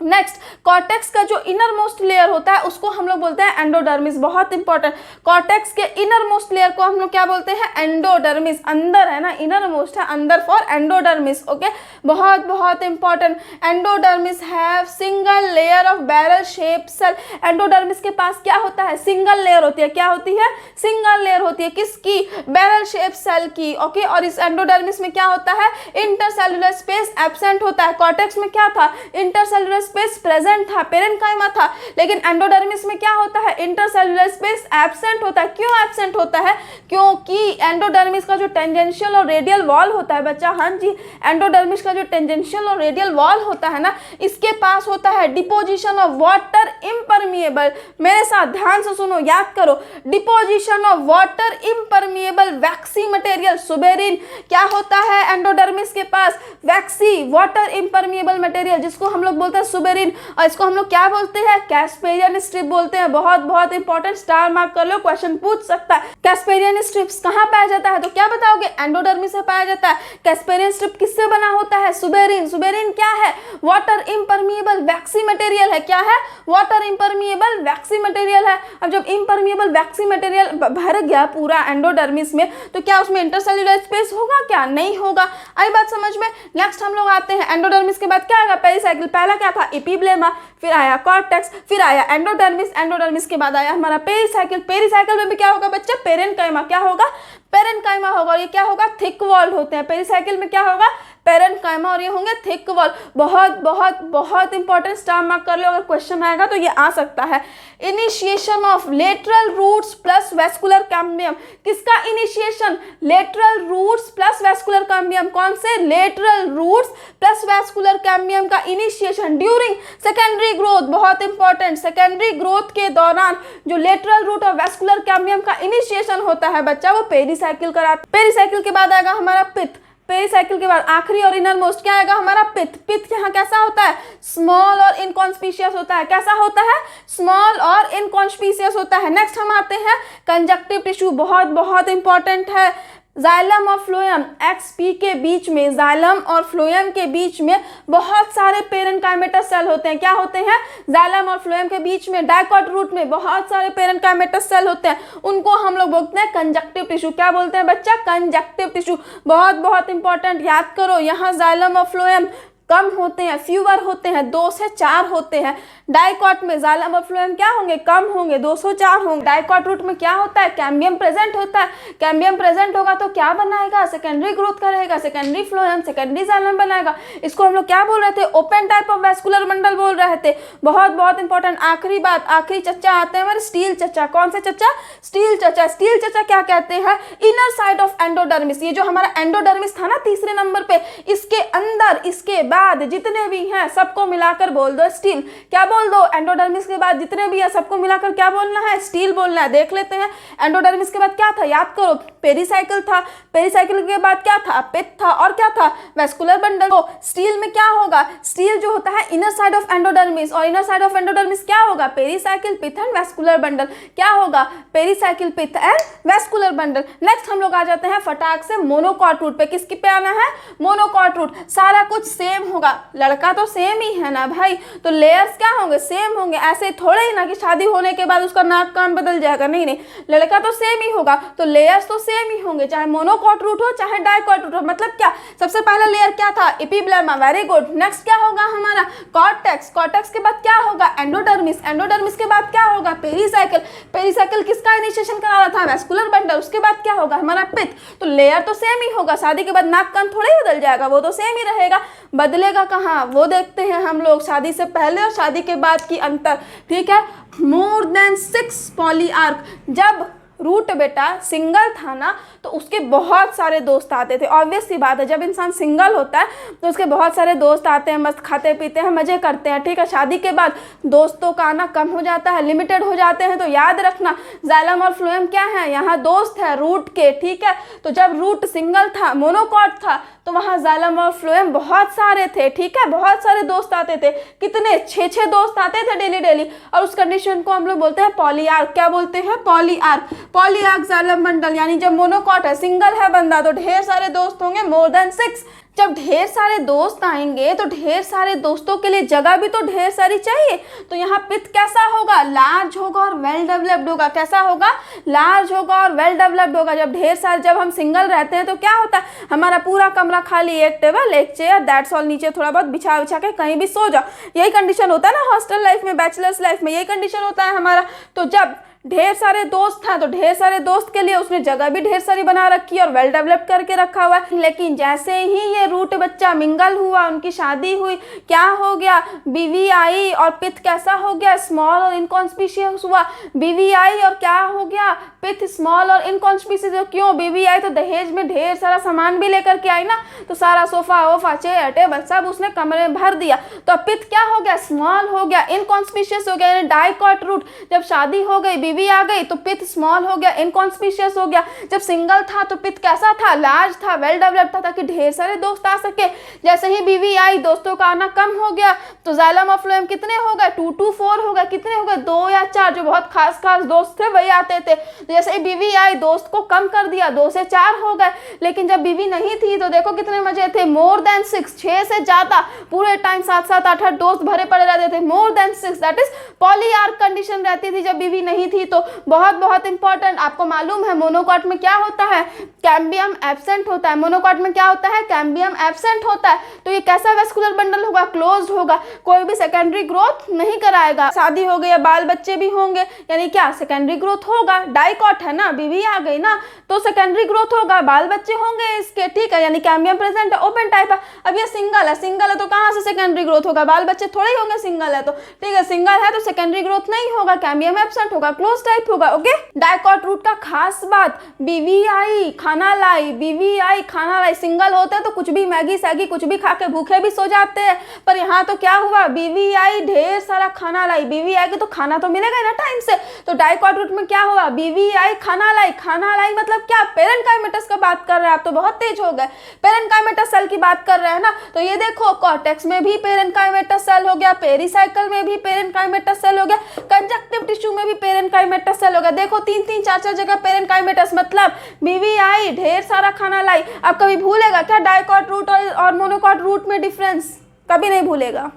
नेक्स्ट, कॉर्टेक्स का जो इनर मोस्ट लेयर होता है उसको हम लोग बोलते हैं एंडोडर्मिस। बहुत इंपॉर्टेंट, कॉर्टेक्स के इनर मोस्ट लेयर को हम लोग क्या बोलते हैं, एंडोडर्मिस। अंदर है ना, इनर मोस्ट है, अंदर फॉर एंडोडर्मिस। ओके, बहुत बहुत important. Endodermis have single layer of barrel shape cell. Endodermis के पास क्या होता है, सिंगल लेयर होती है। क्या होती है, सिंगल लेयर होती है, किसकी, बैरल शेप सेल की। ओके, और इस एंडोडर्मिस में क्या होता है, इंटरसेल्युलर स्पेस एब्सेंट होता है। कॉर्टेक्स में क्या था, इंटरसेल्युलर स्पेस प्रेजेंट था, पेरेन्काइमा था। लेकिन एंडोडर्मिस में क्या होता है, इंटरसेल्युलर स्पेस एब्सेंट होता है। क्यों एब्सेंट होता है, क्योंकि एंडोडर्मिस का जो टेंजेंशियल और रेडियल वॉल होता है बच्चा, हाँ जी, एंडोडर्मिस का जो टेंजेंशियल और रेडियल वॉल होता है ना, इसके पास होता है डिपोजिशन ऑफ वाटर इम्परमिएबल। मेरे साथ ध्यान से सुनो, याद करो, deposition of water impermeable vaccine material, suberin. क्या होता है एंडोडर्मिस के पास, वैक्सी वाटर इम्परमिएबल मटेरियल, जिसको हम लोग बोलते हैं सुबेरिन। और इसको हम लोग क्या बोलते हैं, कैस्पेरियन स्ट्रिप बोलते हैं। बहुत बहुत इंपॉर्टेंट, स्टार मार्क कर लो, क्वेश्चन पूछ सकता है। कैस्पेरियन स्ट्रिप्स कहाँ पाया जाता है, तो क्या बताओगे, एंडोडर्मिस से पाया जाता है। कैस्पेरियन स्ट्रिप किससे बना होता है, सुबेरिन। सुबेरिन क्या है, वाटर इम्परमिएबल वैक्सी मटेरियल है। क्या है, वाटर इम्परमिएबल वैक्सी मटेरियल है। अब जब इम्परमिएबल वैक्सी मटेरियल भर गया पूरा एंडोडर्मिस में, तो क्या उसमें इंटरसेल्युलर स्पेस होगा, क्या नहीं होगा। आई बात समझ में। नेक्स्ट हम लोग आते हैं, एंडोडर्मिस के बाद क्या आएगा, पेरिसाइकिल। पहला क्या था, एपिब्लेमा, फिर आया कॉर्टेक्स, फिर आया एंडोडर्मिस। एंडोडर्मिस के बाद आया हमारा पेरिसाइकिल। पेरिसाइकिल में भी क्या होगा बच्चा, पेरेन्काइमा। क्या होगा, पेरेन्काइमा होगा। और ये क्या होगा, थिक वॉल्ड होते हैं। पेरिसाइकिल में क्या होगा, पेरेन्काइमा, और ये होंगे थिक वॉल। बहुत बहुत बहुत इंपॉर्टेंट, स्टार मार्क कर लो, अगर क्वेश्चन आएगा तो ये आ सकता है। Initiation of lateral roots plus vascular cambium. किसका initiation, lateral roots plus vascular cambium. कौन से, lateral roots plus vascular cambium का इनिशिएशन ड्यूरिंग सेकेंडरी ग्रोथ। बहुत इंपॉर्टेंट, सेकेंडरी ग्रोथ के दौरान जो लेटरल रूट और वेस्कुलर कैम्बियम का इनिशिएशन होता है बच्चा, वो पेरिसाइकिल कराता है। पेरिसाइकिल के बाद आएगा हमारा पित्त। पेरिसाइकिल के बाद आखिरी और इनर मोस्ट क्या आएगा, हमारा पित्त। पित्त यहाँ कैसा होता है, स्मॉल और इनकॉन्स्पिशियस होता है। कैसा होता है, स्मॉल और इनकॉन्स्पिशियस होता है। नेक्स्ट हम आते हैं कंजक्टिव टिश्यू। बहुत बहुत इंपॉर्टेंट है। जाइलम और फ्लोएम, एक्सपी के बीच में, जाइलम और फ्लोएम के बीच में बहुत सारे पेरेन्काइमेटस सेल होते हैं। क्या होते हैं, जाइलम और फ्लोएम के बीच में, डाइकॉट रूट में बहुत सारे पेरेन्काइमेटस सेल होते हैं। उनको हम लोग बोलते हैं कंजक्टिव टिश्यू। क्या बोलते हैं बच्चा, कंजक्टिव टिश्यू। बहुत बहुत इंपॉर्टेंट, याद करो, यहाँ जाइलम और फ्लोएम कम होते हैं, फ्यूअर होते हैं, 2 से 4 होते हैं। डाइकॉट में जाइलम और फ्लोएम क्या होंगे, कम होंगे, 2 से 4 होंगे। डाइकॉट रूट में क्या होता है, कैम्बियम प्रेजेंट होता है। कैम्बियम प्रेजेंट होगा तो क्या बनाएगा, सेकेंडरी ग्रोथ करेगा, सेकेंडरी फ्लोएम, सेकेंडरी जाइलम बनाएगा। इसको हम लोग क्या बोल रहे थे, open type of vascular bundle बोल रहे थे। बहुत बहुत इंपॉर्टेंट, आखिरी बात, आखिरी चच्चा आते हैं हमारे स्टील चच्चा। कौन से चच्चा, स्टील चच्चा। स्टील चच्चा क्या कहते हैं, इनर साइड ऑफ एंडोडर्मिस। ये जो हमारा एंडोडर्मिस था ना तीसरे नंबर पे, इसके अंदर, इसके बाद जितने भी हैं सबको मिलाकर बोल दो स्टील। क्या बोल दो? एंडोडर्मिस के बाद जितने भी है सबको मिलाकर क्या बोलना है? स्टील बोलना है। देख लेते हैं एंडोडर्मिस के बाद क्या था, याद करो, पेरिसाइकिल था। पेरिसाइकिल के बाद क्या था? पित्त था। और क्या था? Vascular bundle. तो स्टील में क्या होगा? स्टील जो होता है इनर साइड ऑफ एंडोडर्मिस, और इनर साइड ऑफ एंडोडर्मिस क्या होगा? पेरिसाइकिल, पित्त एंड वेस्कुलर बंडल। क्या होगा? पेरिसाइकिल, पित्त एंड वेस्कुलर बंडल। नेक्स्ट हम लोग आ जाते हैं फटाक से मोनोकॉट रूट पे। किसके पे आना है? Monocot root. सारा कुछ सेम होगा, लड़का तो सेम ही है ना भाई, तो लेयर्स क्या होंगे? सेम होंगे। ऐसे थोड़े ही ना कि शादी होने के बाद उसका नाक कान बदल जाएगा, नहीं नहीं, लड़का तो सेम ही होगा, तो लेयर्स तो सेम ही होंगे, चाहे मोनोकॉट रूट हो चाहे डाइकॉट रूट हो। मतलब क्या? सबसे पहला लेयर क्या था? एपिब्लेमा। Very good. नेक्स्ट क्या होगा हमारा? कॉर्टेक्स। कॉर्टेक्स के बाद क्या होगा? एंडोडर्मिस। एंडोडर्मिस के बाद क्या होगा? पेरिसाइकिल। पेरिसाइकिल किसका इनिशिएशन करा रहा था? Vascular bundle. उसके बाद क्या होगा? हमारा पित्त। तो लेयर तो सेम ही होगा, शादी के बाद नाक कान थोड़े ही बदल जाएगा, वो तो सेम ही रहेगा। बदलेगा कहाँ? वो देखते हैं हम लोग शादी से पहले और शादी के बाद की अंतर। ठीक है, मोर देन 6 पॉलीआर्क। जब रूट बेटा सिंगल था ना तो उसके बहुत सारे दोस्त आते थे। ऑब्वियस सी बात है, जब इंसान सिंगल होता है तो उसके बहुत सारे दोस्त आते हैं, मस्त खाते पीते हैं, मजे करते हैं। ठीक है, शादी के बाद दोस्तों का आना कम हो जाता है, लिमिटेड हो जाते हैं। तो याद रखना जाइलम और फ्लोएम क्या है? यहाँ दोस्त है रूट के। ठीक है, तो जब रूट सिंगल था, मोनोकॉट था, तो वहाँ जाइलम और फ्लोएम बहुत सारे थे। ठीक है, बहुत सारे दोस्त आते थे। कितने? 6 दोस्त आते थे डेली डेली। और उस कंडीशन को हम लोग बोलते हैं पॉलीआर्क। क्या बोलते हैं? पॉलीआर्क। पॉलीआर्क जाइलम बंडल, यानी जब मोनोकॉट है, सिंगल है बंदा, तो ढेर सारे दोस्त होंगे, मोर देन 6। जब ढेर सारे दोस्त आएंगे तो ढेर सारे दोस्तों के लिए जगह भी तो ढेर सारी चाहिए। तो यहाँ पित्त कैसा होगा? लार्ज होगा और वेल डेवलप्ड होगा। कैसा होगा? लार्ज होगा और वेल डेवलप्ड होगा। जब ढेर सारे, जब हम सिंगल रहते हैं तो क्या होता है? हमारा पूरा कमरा खाली, एक टेबल, एक चेयर, दैट्स ऑल, नीचे थोड़ा बहुत बिछा बिछा के कहीं भी सो जाओ। यही कंडीशन होता है ना हॉस्टल लाइफ में, बैचलर्स लाइफ में, यही कंडीशन होता है हमारा। तो जब ढेर सारे दोस्त हैं तो ढेर सारे दोस्त के लिए उसने जगह भी ढेर सारी बना रखी है और वेल डेवलप करके रखा हुआ है। लेकिन जैसे ही ये रूट बच्चा मिंगल हुआ, उनकी शादी हुई, क्या हो गया? बीवी आई और पित्त कैसा हो गया? स्मॉल और इनकॉन्स्पिशियस हुआ। बीवी आई और क्या हो गया? पित्त स्मॉल और इनकॉन्स्पिशियस। क्यों? बीवी आई तो दहेज में ढेर सारा सामान भी लेकर के आई ना, तो सारा सोफा वोफा, चेयर टेबल सब उसने कमरे में भर दिया। तो पित्त क्या हो गया? स्मॉल हो गया, इनकॉन्स्पिशियस हो गया, यानी डाइकॉट रूट। जब शादी हो गई, बीवी आ गई, तो पित्त स्मॉल हो गया, इनकॉन्स्पिशियस हो गया। जब सिंगल था तो पित्त कैसा था? लार्ज था, वेल डेवलप्ड था, ताकि ढेर सारे दोस्त आ सके। जैसे ही बीवी आई, दोस्तों का आना कम हो गया, तो जाइलम और फ्लोएम कितने हो गए? 2 to 4 हो गए। कितने हो गए? 2 या 4। जो बहुत खास खास दोस्त थे वही आते थे। जैसे ही बीवी आई, दोस्त को कम कर दिया, 2 से 4 हो गए। लेकिन जब बीवी नहीं थी तो देखो कितने मजे थे, मोर देन 6, 6 से ज्यादा, पूरे टाइम 7-7, 8-8 दोस्त भरे पड़े रहते थे, more than 6। That is polyarch condition रहती थी जब बीवी नहीं थी। तो बहुत बहुत इंपॉर्टेंट, आपको मालूम है मोनोकॉट में क्या होता है? कैम्बियम एब्सेंट होता है। मोनोकॉट में क्या होता है? कैम्बियम एब्सेंट होता है। तो ये कैसा वेस्कुलर बंडल होगा? क्लोज्ड होगा, कोई भी सेकेंडरी ग्रोथ नहीं कराएगा। शादी हो गई, बाल बच्चे भी होंगे, यानी क्या? सेकेंडरी ग्रोथ होगा। डाइकॉट है ना, बीवी आ गई ना, तो सेकेंडरी ग्रोथ होगा, बाल बच्चे होंगे इसके। ठीक है, यानी कैम्बियम प्रेजेंट है, ओपन टाइप है। अब ये सिंगल है, सिंगल है तो कहाँ से सेकेंडरी ग्रोथ होगा? बाल बच्चे थोड़े ही होंगे सिंगल है तो। ठीक है, सिंगल है तो सेकेंडरी ग्रोथ नहीं होगा, कैम्बियम एब्सेंट होगा, क्लोज टाइप होगा। ओके, डाइकॉट रूट का खास बात, बीवी आई खाना लाई, बीवी आई खाना लाई। सिंगल होते हैं तो कुछ भी मैगी सैगी कुछ भी खा के भूखे भी सो जाते हैं, पर यहाँ तो क्या हुआ? बीवी आई, ढेर सारा खाना लाई। बीवी आएगी तो खाना तो मिलेगा ना टाइम से। तो डाइकॉट रूट में क्या हुआ? बीवी आई, खाना लाई। खाना लाई मतलब क्या? पेरेन्काइमेटस का बात कर रहे हैं आप, तो बहुत तेज हो गए। पेरेन्काइमेटस सेल की बात कर रहे हैं ना, तो ये देखो कॉर्टेक्स में भी पेरेन्काइमेटस सेल हो गया, पेरिसाइकल में भी पेरेन्काइमेटस सेल हो गया, कंजक्टिव टिश्यू में भी पेरेन्काइमेटस सेल हो गया। देखो 3-3, 4-4 जगह पेरेन्काइमेटस, मतलब बीवी आई, ढेर सारा खाना लाई। आप कभी भूलेगा क्या डाइकॉट रूट और मोनोकॉट रूट में डिफरेंस? कभी नहीं भूलेगा।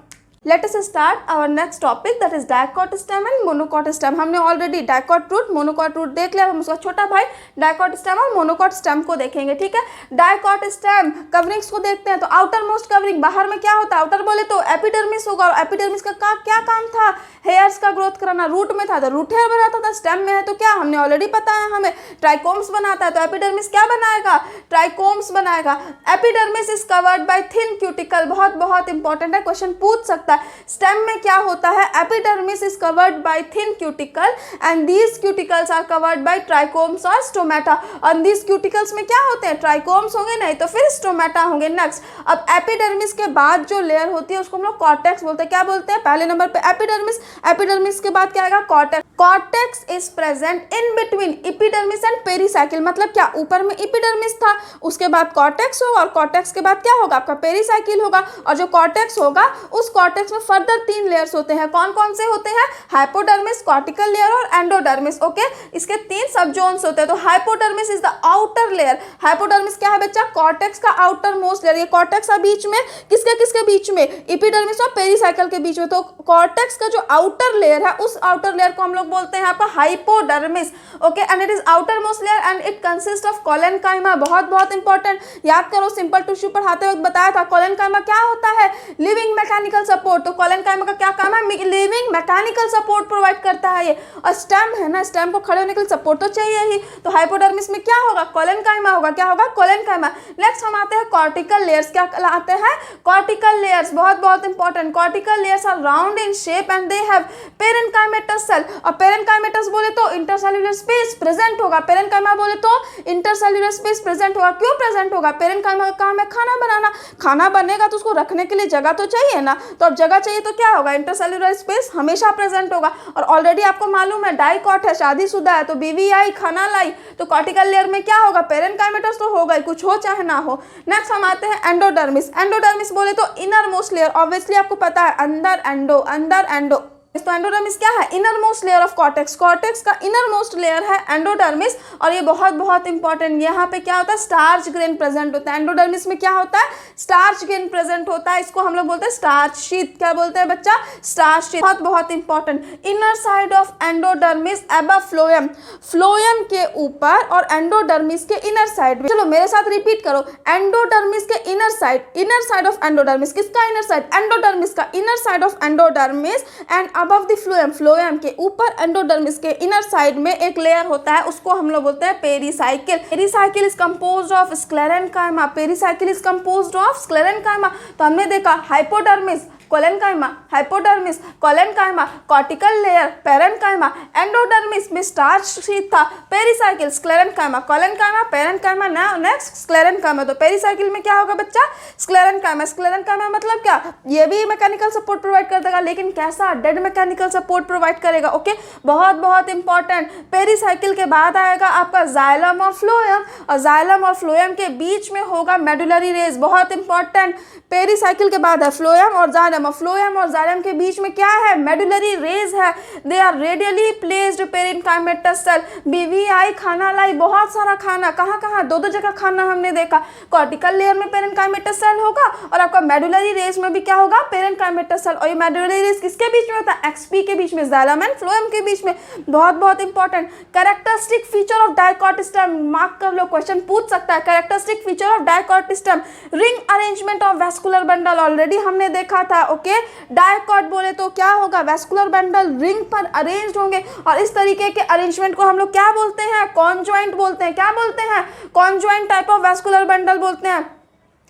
Let us start our next topic, that is dicot stem and monocot stem। हमने already dicot root, monocot root देख लिया, हम उसका छोटा भाई डाइकॉट स्टेम और मोनोकॉट स्टेम को देखेंगे। ठीक है, डाइकॉट स्टेम कवरिंग्स को देखते हैं। तो आउटर मोस्ट कवरिंग, बाहर में क्या होता है? आउटर बोले तो एपिडर्मिस होगा, और एपिडर्मिस का क्या काम था? हेयर्स का ग्रोथ कराना। रूट में था तो रूट हेयर बनाता था, स्टेम में है तो क्या? हमने ऑलरेडी पता है हमें, ट्राइकोम्स बनाता है। तो एपिडर्मिस क्या बनाएगा? ट्राइकोम्स बनाएगा। Epidermis is covered by thin cuticle. बहुत बहुत इंपॉर्टेंट है, क्वेश्चन पूछ सकता होता है। स्टेम में क्या होता है, epidermis is covered by thin cuticle and these cuticles are covered by trichomes और स्टोमेटा। और दीज क्यूटिकल्स में क्या होते हैं, ट्राइकोम्स होंगे, नहीं तो फिर स्टोमेटा होंगे। नेक्स्ट, अब एपिडर्मिस के बाद जो लेयर होती है उसको हम लोग कॉर्टेक्स बोलते हैं। क्या बोलते हैं, पहले नंबर पे एपिडर्मिस, एपिडर्मिस के बाद क्या आएगा, cortex. Cortex is present in between epidermis and pericycle. मतलब क्या, ऊपर में एपिडर्मिस था, उसके बाद कॉर्टेक्स होगा, और कॉर्टेक्स के बाद क्या होगा, आपका पेरिसाइकिल होगा। और जो कॉर्टेक्स होगा उस कॉर्टेक्स में फर्दर 3 लेयर्स होते हैं। कौन कौन से होते हैं, हाइपोडर्मिस, कॉर्टिकल लेयर और एंडोडर्मिस। ओके, इसके 3 सब जोन्स होते हैं। तो hypodermis is the outer layer. Hypodermis क्या है बच्चा, कॉर्टेक्स का आउटर मोस्ट लेयर। ये कॉर्टेक्स का बीच में, किसके किसके बीच में, एपिडर्मिस और पेरिसाइकिल के बीच में। तो कॉर्टेक्स का जो आउटर लेयर है उस आउटर लेयर को हम लोग बोलते हैं आपका hypodermis. Okay, and it is outer most layer and it consist of collenchyma. बहुत बहुत इंपॉर्टेंट, याद करो, सिंपल टिश्यू पढ़ाते वक्त बताया था। कोलेनकाइमा क्या होता है, लिविंग मैकेनिकल सपोर्ट। तो कोलेनकाइमा का क्या काम है, लिविंग मैकेनिकल सपोर्ट प्रोवाइड करता है ये। और स्टेम है ना, स्टेम को खड़े होने के लिए सपोर्ट तो चाहिए ही। तो हाइपोडर्मिस में क्या होगा, कोलेनकाइमा होगा। क्या होगा, कोलेनकाइमा। नेक्स्ट हम आते हैं कॉर्टिकल लेयर्स। क्या कहलाते हैं, कॉर्टिकल लेयर्स। बहुत बहुत important, cortical layers are round in shape and they have parenchymatous cell. और पेरेन्काइमेटस बोले तो इंटरसेल्युलर स्पेस प्रेजेंट होगा। पेरेन्काइमा बोले तो इंटरसेल्युलर स्पेस प्रेजेंट होगा। क्यों प्रेजेंट होगा, पेरेन्काइमा का काम है खाना बनाना। खाना बनेगा तो उसको रखने के लिए जगह तो चाहिए ना, तो अब जगह चाहिए तो क्या होगा, इंटरसेल्युलर स्पेस हमेशा प्रेजेंट होगा। और ऑलरेडी आपको मालूम है डाइकॉट है, शादीशुदा है, तो बीवी आई, खाना लाई, तो कॉर्टिकल लेयर में क्या होगा, पेरेन्काइमेटस तो होगा ही, कुछ हो चाहे ना हो। नेक्स्ट हम आते हैं एंडोडर्मिस। एंडोडर्मिस बोले तो इनर मोस्ट लेयर। ऑब्वियसली आपको पता है, अंदर एंडो, अंदर एंडो। तो एंडोडर्मिस क्या है, inner most layer of cortex. Cortex का इनर मोस्ट लेयर है एंडोडर्मिस। और ये बहुत बहुत इंपॉर्टेंट, यहाँ पे क्या होता है, स्टार्च ग्रेन प्रेजेंट होता है। एंडोडर्मिस में क्या होता है, स्टार्च ग्रेन प्रेजेंट होता है। इसको हम लोग बोलते हैं स्टार्च शीट। क्या बोलते हैं बच्चा, स्टार्च शीट। बहुत बहुत important, inner side of endodermis above phloem. Phloem के ऊपर और एंडोडर्मिस के इनर साइड में। चलो मेरे साथ रिपीट करो, एंडोडर्मिस के इनर साइड ऑफ एंडोडर्मिस। किसका इनर साइड, एंडोडर्मिस का inner side of endodermis and above the phloem. Phloem के ऊपर एंडोडर्मिस के इनर साइड में एक लेयर होता है, उसको हम लोग बोलते हैं pericycle. Pericycle is composed of sclerenchyma. Pericycle is composed of sclerenchyma. तो हमने देखा hypodermis, collenchyma, hypodermis, collenchyma, cortical layer, parenchyma, endodermis में स्टार्च शीट था, pericycle, sclerenchyma, collenchyma, parenchyma, next sclerenchyma. तो पेरिसाइकिल में क्या होगा बच्चा, स्क्लेरेन्काइमा। स्क्लेरेन्काइमा मतलब क्या, ये भी मैकेनिकल सपोर्ट प्रोवाइड कर देगा, लेकिन कैसा, डेड मैकेनिकल सपोर्ट प्रोवाइड करेगा। ओके, बहुत बहुत इंपॉर्टेंट। पेरिसाइकिल के बाद आएगा आपका जाइलम और फ्लोएम, और जाइलम और फ्लोएम के बीच में होगा मेडुलरी रेज। बहुत इंपॉर्टेंट, पेरिसाइकिल के बाद है फ्लोएम और जाइलम। फ्लोएम और जाइलम के बीच में क्या है, मेडुलरी रेज है। They are radially placed parenchymatous cell. बीवी आई, खाना लाई, बहुत सारा खाना, कहाँ कहाँ, दो दो जगह खाना हमने देखा। कॉर्टिकल लेयर में पेरेन्काइमेटस सेल होगा और आपका मेडुलरी रेज में भी क्या होगा, पेरेन्काइमेटस सेल। और ये मेडुलरी रेज किसके बीच में होता है, एक्सपी के बीच में, जाइलम एंड फ्लोएम के बीच में। बहुत बहुत important, characteristic feature of dicot stem. Mark कर लो, क्वेश्चन पूछ सकता है। Characteristic feature of dicot stem, ring arrangement of vascular bundle, already हमने देखा था। ओके, डाइकॉट बोले तो क्या होगा, वैस्कुलर बंडल रिंग पर अरेंज्ड होंगे। और इस तरीके के अरेंजमेंट को हम लोग क्या बोलते हैं, कॉन्जॉइंट बोलते हैं। क्या बोलते हैं, conjoint type of vascular bundle बोलते हैं।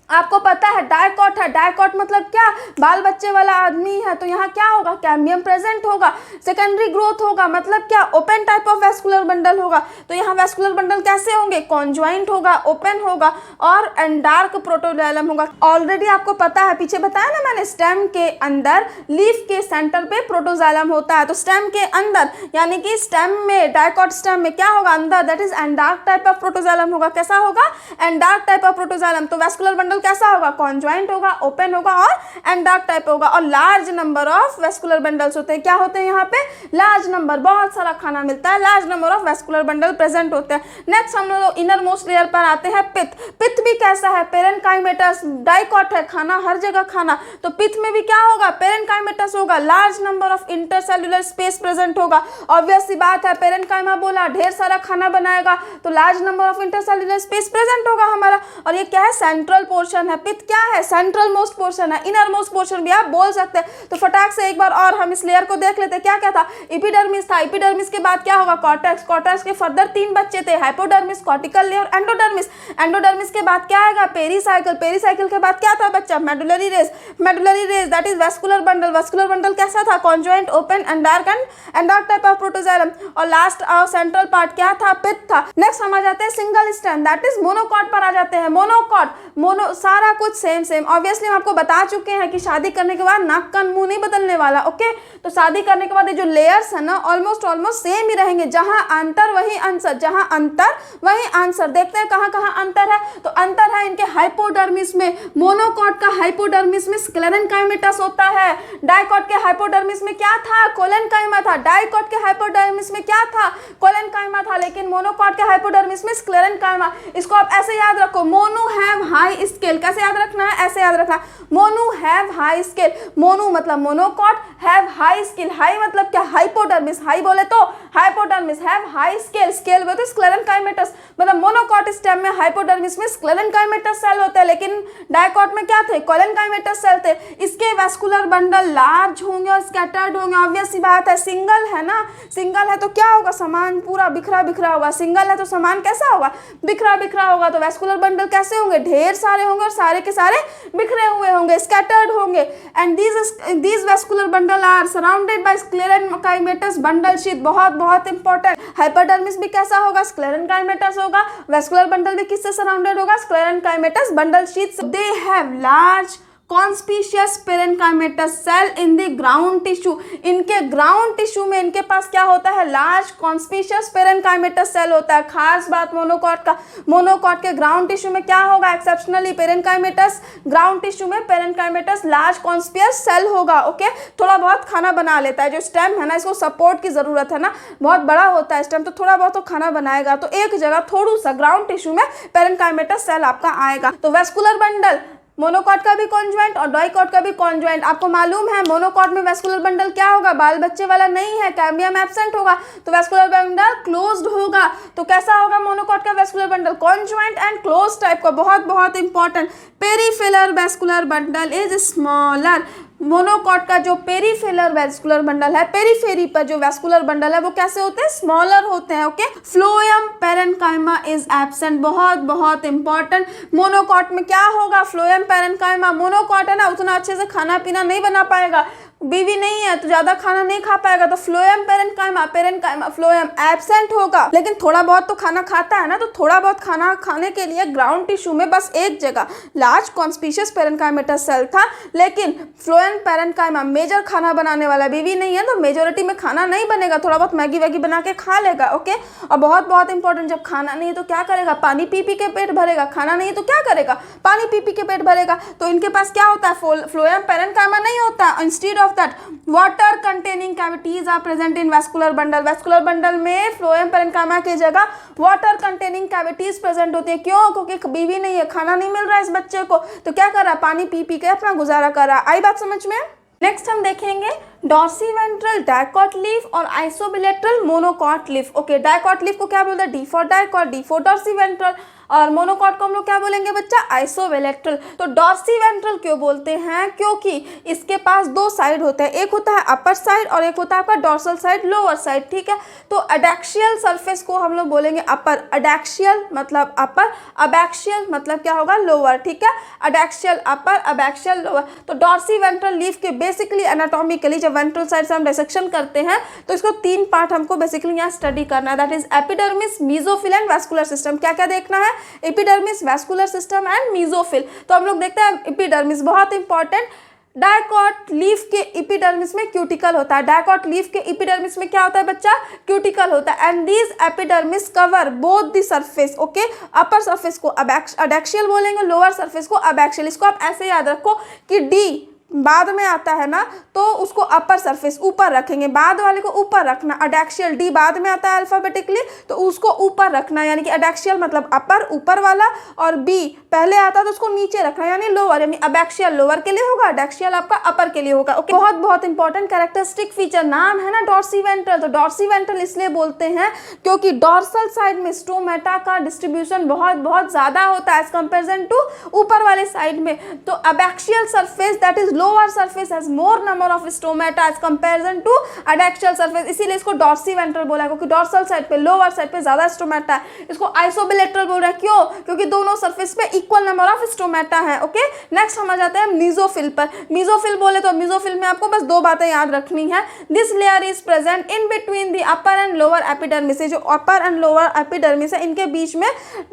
आपको पता है डाइकॉट है, डाइकॉट मतलब क्या, बाल बच्चे वाला आदमी है, तो यहाँ क्या होगा, कैम्बियम प्रेजेंट होगा। सेकेंडरी ग्रोथ होगा, मतलब क्या, open type of vascular bundle होगा। तो यहाँ वैस्कुलर बंडल कैसे होंगे, कॉन्जॉइंट होगा, ओपन होगा और एंडार्क प्रोटोजाइलम होगा। ऑलरेडी आपको पता है, पीछे बताया ना मैंने, स्टेम के अंदर लीफ के सेंटर पे प्रोटोजाइलम होता है। तो स्टेम के अंदर, यानी कि स्टेम में, डाइकॉट स्टेम में क्या होगा अंदर, that is एंडार्क type of protoxylem होगा। कैसा होगा, एंडार्क टाइप ऑफ प्रोटोजाइलम। तो वैस्कुलर बंडल कैसा होगा, कॉन्जॉइंट होगा, ओपन होगा और एंडार्क टाइप होगा। और large number of vascular bundles होते हैं। क्या होते हैं यहाँ पे, लार्ज नंबर, बहुत सारा खाना मिलता है, large number of vascular bundle present होते हैं। नेक्स्ट हम लोग इनर मोस्ट लेयर पर आते हैं, पित्त। पित्त भी कैसा है, पेरेन्काइमेटस, डाइकॉट है, खाना हर जगह खाना, तो पित्त में भी क्या होगा, पेरेन्काइमेटस होगा, large number of intercellular space present होगा। ऑब्वियस सी बात है, पेरेन्काइमा बोला ढेर सारा खाना बनाएगा, तो large number of intercellular space present होगा हमारा। और ये क्या है, सेंट्रल पोर्शन पोर्शन है, पित्त क्या है, सेंट्रल मोस्ट पोर्शन है, इनर मोस्ट पोर्शन भी आप बोल सकते हैं। तो फटाक से एक बार और हम इस लेयर को देख लेते हैं, क्या क्या था, एपिडर्मिस था, एपिडर्मिस के बाद क्या होगा, कॉर्टेक्स, कॉर्टेक्स के फर्दर 3 बच्चे थे, hypodermis, cortical layer, endodermis, endodermis के बाद क्या आएगा, पेरीसाइकिल, पेरीसाइकिल के बाद क्या था बच्चा, medullary race, medullary race that is vascular bundle, vascular bundle कैसा था, conjoint, open and dark type of protoxylem, और लास्ट और सेंट्रल पार्ट क्या था, पित्त था। नेक्स्ट हम आ जाते हैं single stem that is monocot पर आ जाते हैं। मोनोकॉट, मोनो सारा कुछ सेम सेम, ऑब्वियसली हम आपको बता चुके हैं कि शादी करने के बाद नाक कान मुंह नहीं बदलने वाला, ओके। तो शादी करने के बाद ये जो लेयर्स है ना ऑलमोस्ट सेम ही रहेंगे, जहां अंतर वही आंसर, जहां अंतर वही आंसर। देखते हैं कहां कहां अंतर है, तो अंतर है इनके हाइपोडर्मिस में, मोनोकॉट का हाइपोडर्मिस में स्क्लेरेनकाइमेटस होता है, डाइकॉट के हाइपोडर्मिस में क्या था, कोलेनकाइमा था, डाइकॉट के हाइपोडर्मिस में क्या था, कोलेनकाइमा था, लेकिन मोनोकॉट के हाइपोडर्मिस में स्क्लेरेनकाइमा। इसको आप ऐसे याद रखो, मोनो हैव हाई स्केल, कैसे याद रखना है, ऐसे याद रखना, mono have high scale, mono मतलब monocot, have high scale, high मतलब क्या, हाइपोडर्मिस, हाई बोले तो hypodermis, have high scale, scale बोले तो स्क्लेरेनकाइमेटस, मतलब मोनोकॉट स्टेम में हाइपोडर्मिस में स्क्लेरेनकाइमेटस सेल होते हैं, लेकिन डाइकॉट में क्या थे, कोलेनकाइमेटस सेल थे। इसके वैस्कुलर बंडल लार्ज होंगे और स्कैटर्ड होंगे, ऑब्वियस सी बात है, सिंगल है ना, सिंगल है तो क्या होगा, सामान पूरा बिखरा बिखरा होगा, सिंगल है तो सामान कैसा होगा, बिखरा बिखरा होगा। तो वैस्कुलर बंडल कैसे होंगे, ढेर सारे होंगे और सारे के सारे बिखरे हुए होंगे, स्कैटर्ड होंगे। And these vascular bundle are surrounded by sclerenchymatous bundle sheath, बहुत बहुत इंपॉर्टेंट। हाइपोडर्मिस भी कैसा होगा, स्क्लेरेनकाइमेटस होगा, वैस्कुलर बंडल भी किससे सराउंडेड होगा, sclerenchymatous bundle sheath. They have large conspicuous parenchymatous cell in the ground tissue, इनके ग्राउंड टिश्यू में इनके पास क्या होता है, लार्ज कॉन्स्पिशियस पेरेन्काइमेटस सेल होता है। खास बात मोनोकॉट का, मोनोकॉट के ग्राउंड टिश्यू में क्या होगा, एक्सेप्शनली पेरेन्काइमेटस, ग्राउंड टिश्यू में पेरेन्काइमेटस लार्ज कॉन्स्पिशियस सेल होगा, ओके। थोड़ा बहुत खाना बना लेता है, जो स्टेम है ना इसको सपोर्ट की जरूरत है ना, बहुत बड़ा होता है स्टेम, तो थोड़ा बहुत तो खाना बनाएगा, तो एक जगह थोड़ा सा ग्राउंड टिश्यू में पेरेन्काइमेटस सेल आपका आएगा। तो वैस्कुलर बंडल मोनोकॉट का भी कॉन्जॉइंट और डाइकॉट का भी कॉन्जॉइंट। आपको मालूम है मोनोकॉट में वैस्कुलर बंडल क्या होगा, बाल बच्चे वाला नहीं है, कैम्बियम एब्सेंट होगा, तो वैस्कुलर बंडल क्लोज्ड होगा। तो कैसा होगा मोनोकॉट का vascular bundle, conjoint and close type का, बहुत बहुत important. Peripheral vascular bundle is smaller, monocot का जो पेरीफेरल वैस्कुलर बंडल है, पेरीफेरी पर जो वैस्कुलर बंडल है वो कैसे होते हैं, स्मॉलर होते हैं, okay. Phloem parenchyma is absent, बहुत बहुत इंपॉर्टेंट। मोनोकॉट में क्या होगा, फ्लोएम पेरेन्काइमा, मोनोकॉट है ना उतना अच्छे से खाना पीना नहीं बना पाएगा, बीवी नहीं है तो ज्यादा खाना नहीं खा पाएगा, तो phloem parenchyma, parenchyma phloem absent होगा, लेकिन थोड़ा बहुत तो खाना खाता है ना, तो थोड़ा बहुत खाना खाने के लिए ग्राउंड टिश्यू में बस एक जगह लार्ज कॉन्स्पिशियस पेरेन्काइमेटस सेल था, लेकिन फ्लोएम पेरेन्काइमा मेजर खाना बनाने वाला, बीवी नहीं है तो मेजोरिटी में खाना नहीं बनेगा, थोड़ा बहुत मैगी वैगी बना के खा लेगा, ओके। और बहुत बहुत इंपॉर्टेंट, जब खाना नहीं है तो क्या करेगा, पानी पी पी के पेट भरेगा, खाना नहीं है तो क्या करेगा, पानी पी पी के पेट भरेगा। तो इनके पास क्या होता है, फ्लोएम पेरेन्काइमा नहीं होता, instead of that water containing cavities are present in vascular bundle, vascular bundle में फ्लोएम पेरेन्काइमा की जगह वाटर कंटेनिंग कैविटीज प्रेजेंट होती है। क्यों, क्योंकि बीवी नहीं है, खाना नहीं मिल रहा है इस बच्चे को, तो क्या कर रहा है, पानी पी पी के अपना गुजारा कर रहा है। आई बात समझ में। नेक्स्ट हम देखेंगे डॉर्सीवेंट्रल डाइकॉट लीफ और isobilateral monocot leaf, okay. Dicot leaf को क्या बोलते हैं, D for dicot, D for dorsiventral, और मोनोकॉट को हम लोग क्या बोलेंगे बच्चा, आइसोवेलेक्ट्रल। तो डॉर्सीवेंट्रल क्यों बोलते हैं, क्योंकि इसके पास दो साइड होते हैं, एक होता है अपर साइड और एक होता है आपका डॉर्सल साइड, लोअर साइड, ठीक है। तो अडैक्सियल सरफेस को हम लोग बोलेंगे अपर, अडैक्सियल मतलब अपर, अबैक्सियल मतलब क्या होगा, लोअर, ठीक है। अडैक्सियल अपर, अबैक्सियल लोअर। तो डॉर्सीवेंट्रल लीफ के बेसिकली एनाटॉमिकली जब वेंट्रल साइड से हम डिसेक्शन करते हैं तो इसको 3 पार्ट हमको बेसिकली यहाँ स्टडी करना है, that is epidermis, mesophyll and vascular system. क्या क्या देखना है, epidermis, vascular system and mesophyll. तो हम लोग देखते हैं एपिडर्मिस, बहुत इंपॉर्टेंट। डाइकॉट लीफ के एपिडर्मिस में क्यूटिकल होता है, डाइकॉट लीफ के एपिडर्मिस में क्या होता है बच्चा, क्यूटिकल होता है। And these epidermis cover both the surface, okay. Upper surface को अडैक्सियल बोलेंगे, लोअर सरफेस को अबैक्सियल। इसको आप ऐसे याद रखो कि डी बाद में आता है ना, तो उसको अपर सरफेस ऊपर रखेंगे, बाद वाले को ऊपर रखना। अडेक्शियल डी बाद में आता है अल्फाबेटिकली, तो उसको ऊपर रखना, यानी कि अडेक्शियल मतलब अपर ऊपर वाला, और बी पहले आता है तो उसको नीचे रखना यानी लोअर, यानी अबैक्शियल लोअर के लिए होगा, अडेक्शियल आपका अपर के लिए होगा। ओके, बहुत बहुत इंपॉर्टेंट कैरेक्टरिस्टिक फीचर, नाम है ना डॉर्सीवेंट्रल, तो डॉर्सीवेंट्रल इसलिए बोलते हैं क्योंकि डॉर्सल साइड में स्टोमेटा का डिस्ट्रीब्यूशन बहुत बहुत ज्यादा होता है एज कंपेरिजन टू ऊपर वाले साइड में। तो abaxial surface that is lower surface has more number of stomata as comparison to adaxial surface, इसीलिए इसको डॉर्सीवेंट्रल बोला है, क्योंकि डॉर्सल साइड पे लोअर साइड पे ज्यादा स्टोमेटा है। इसको आइसोबिलेटरल बोल रहा है, क्यों? क्योंकि दोनों सरफेस पे इक्वल नंबर ऑफ स्टोमेटा है। ओके, नेक्स्ट हम आ जाते हैं मीजोफिल पर। मीजोफिल बोले तो मीजोफिल में आपको बस दो बातें याद रखनी है। This layer is present in between the upper and lower epidermis, जो अपर एंड लोअर एपिडर्मिस है इनके बीच में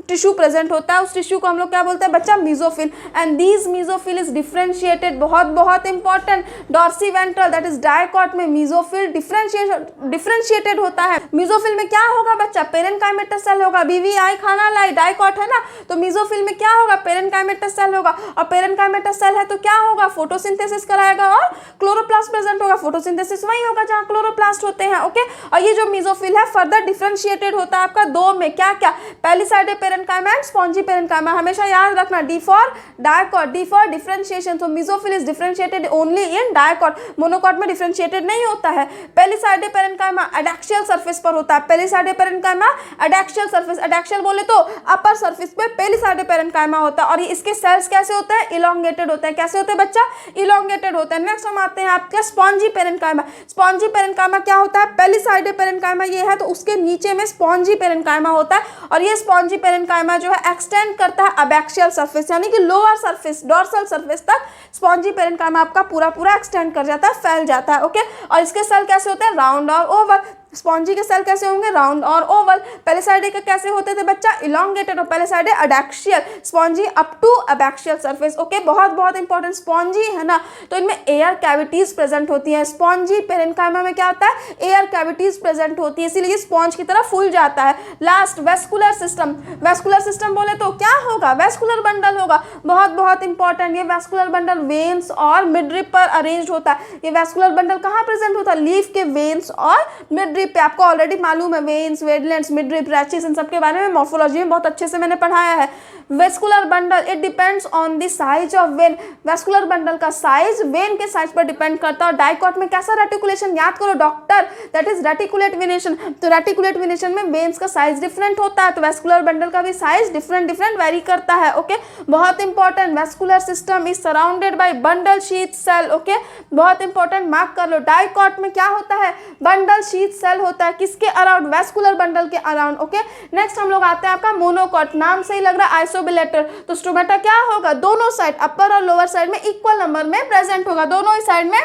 टिश्यू प्रेजेंट होता है, उस टिश्यू को हम लोग क्या बोलते हैं बच्चा? Mesophyll. And these mesophyll is differentiated, बहुत बहुत इंपॉर्टेंट, डॉर्सीवेंट्रल दैट इज डायकॉट में मीजोफिल डिफरेंशिएटेड होता है। मीजोफिल में क्या होगा बच्चा? पेरेनकाइमेटस सेल होगा, बीवीआई खाना लाई, डायकॉट है ना, तो मीजोफिल में क्या होगा? पेरेनकाइमेटस सेल होगा, और पेरेनकाइमेटस सेल है तो क्या होगा? फोटोसिंथेसिस कराएगा और क्लोरोप्लास्ट प्रेजेंट होगा। फोटोसिंथेसिस वही होगा जहां क्लोरोप्लास्ट होते हैं। ओके, और ये जो मीजोफिल है फर्दर डिफरेंशिएटेड होता है आपका दो में, क्या क्या? Palisade parenchyma and spongy parenchyma, हमेशा याद रखना, D for dicot, D for differentiation. तो mesophyll is differentiated only in dicot, monocot में डिफरेंशिएटेड नहीं होता है। पैलिसाइडे पेरेनकाइमा एडैक्सियल सरफेस पर होता है, पैलिसाइडे पेरेनकाइमा एडैक्सियल सरफेस, एडैक्सियल बोले तो अपर सरफेस पे पैलिसाइडे पेरेनकाइमा होता है, और ये इसके सेल्स कैसे होते हैं? इलोंगेटेड होते हैं। कैसे होते हैं बच्चा? इलोंगेटेड होते हैं। नेक्स्ट हम आते हैं आपके स्पॉन्जी पेरेनकाइमा। स्पॉन्जी पेरेनकाइमा क्या होता है? पैलिसाइडे पेरेनकाइमा ये है तो उसके नीचे में स्पॉन्जी पेरेनकाइमा होता है, और ये स्पॉन्जी पेरेनकाइमा जो है एक्सटेंड करता है अबैक्सियल सरफेस, यानी कि लोअर सरफेस डॉर्सल सरफेस तक स्पॉन्जी पेरेनकाइमा आपका पूरा पूरा एक्सटेंड कर जाता है, फैल जाता है। ओके, और इसके सेल कैसे होते हैं? राउंड और ओवल। स्पॉन्जी के सेल कैसे होंगे? राउंड और ओवल। पैलिसाइडे के कैसे होते थे बच्चा? इलोंगेटेड, और palisade adaxial, spongy up to abaxial surface. Okay, बहुत बहुत इंपॉर्टेंट, स्पॉन्जी है ना तो इनमें एयर कैविटीज प्रेजेंट होती है। स्पॉन्जी पेरेनकाइमा में क्या होता है? एयर कैविटीज प्रेजेंट होती है, इसीलिए स्पॉन्ज की तरह फूल जाता है। Last vascular system. Vascular system बोले तो क्या होगा? वेस्कुलर बंडल होगा, बहुत बहुत इंपॉर्टेंट। ये वेस्कुलर बंडल वेन्स और मिडरिप पर अरेंज होता है। ये वेस्कुलर बंडल कहाँ प्रेजेंट होता है? लीफ के वेन्स और मिडरिप पे। आपको ऑलरेडी मालूम है वेन्स, वेडलेंट्स, मिडरिप, रैचेस, इन सब के बारे में मॉर्फोलॉजी में बहुत अच्छे से मैंने पढ़ाया है। Vascular bundle it depends on the size of when. Vascular bundle का साइज वेन के साइज पर डिपेंड करता है। डायकॉट में कैसा रेटिकुलेशन? याद करो doctor, that is reticulate venation. तो रेटिकुलेट वेनेशन में वेन्स का साइज डिफरेंट होता है, तो वेस्कुलर बंडल का भी साइज डिफरेंट वेरी करता है। ओके, बहुत important, vascular system is surrounded by bundle sheath cell. Okay, बहुत इंपॉर्टेंट, मार्क कर लो। डायकॉट में क्या होता है? बंडल शीथ सेल होता है, किसके अराउंड? वेस्कुलर बंडल के अराउंड। ओके, नेक्स्ट हम लोग आते हैं आपका मोनोकॉट। नाम से ही लग रहा है आइसोबिलेटर, तो स्टोमेटा क्या होगा? दोनों साइड अपर और लोअर साइड में इक्वल नंबर में प्रेजेंट होगा, दोनों ही साइड में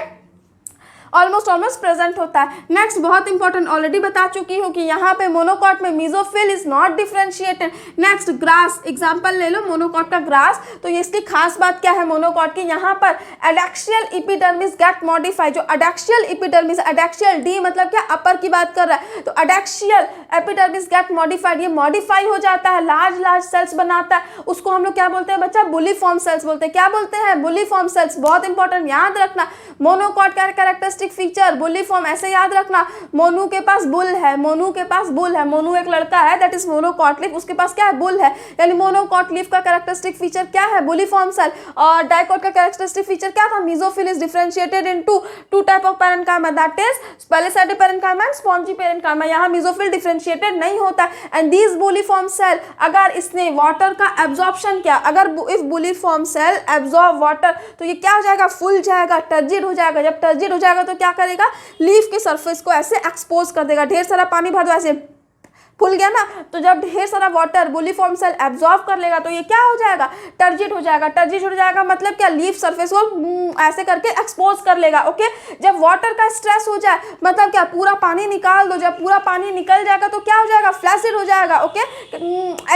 ऑलमोस्ट प्रेजेंट होता है। नेक्स्ट बहुत इंपॉर्टेंट, ऑलरेडी बता चुकी हूँ कि यहाँ पे मोनोकॉट में mesophyll is not differentiated. Next grass, example ले लो मोनोकॉट का ग्रास। तो ये इसकी खास बात क्या है मोनोकॉट की? यहाँ पर एडैक्सियल एपिडर्मिस गेट मॉडिफाइड। जो एडैक्सियल एपिडर्मिस, एडैक्सियल डी मतलब क्या? अपर की बात कर रहा है, तो एडैक्सियल एपिडर्मिस गेट मॉडिफाइड, ये मॉडिफाई हो जाता है, लार्ज लार्ज सेल्स बनाता है, उसको हम लोग क्या बोलते हैं बच्चा? बुलीफॉर्म सेल्स बोलते हैं। क्या बोलते हैं? Bulliform sales. बहुत इंपॉर्टेंट, याद रखना मोनोकॉट का कैरेक्टरिस्टिक फीचर बुलीफॉर्म, ऐसे याद रखना। मोनू के पास बुल है, मोनू के पास बुल है, मोनू एक लड़का है दैट इज मोनोकॉट लीफ, उसके पास क्या है? बुल है, यानी मोनोकॉट लीफ का कैरेक्टरिस्टिक फीचर क्या है? Bulliform cell. और डायकॉट का कैरेक्टरिस्टिक फीचर क्या था? Mesophyll is differentiated into two type of parenchyma, that is palisade parenchyma and spongy parenchyma. यहाँ मीजोफिल डिफरेंशिएटेड नहीं होता। एंड दीज बुलीफॉर्म सेल, अगर इसने वाटर का एब्जॉर्प्शन किया, अगर if bulliform cell absorb water, तो ये क्या हो जाएगा? फूल जाएगा, टर्जिड हो जाएगा। जब टर्जिड हो जाएगा तो क्या करेगा? लीफ के सरफेस को ऐसे एक्सपोज कर देगा। ढेर सारा पानी भर दो, ऐसे फूल गया ना, तो जब ढेर सारा वाटर बुलीफॉर्म सेल एब्जॉर्ब कर लेगा तो ये क्या हो जाएगा? टर्जिड हो जाएगा। टर्जिड हो जाएगा मतलब क्या? लीफ सरफेस को ऐसे करके एक्सपोज कर लेगा। ओके, जब वाटर का स्ट्रेस हो जाए मतलब क्या? पूरा पानी निकाल दो, जब पूरा पानी निकल जाएगा तो क्या हो जाएगा? फ्लैसिड हो जाएगा। ओके,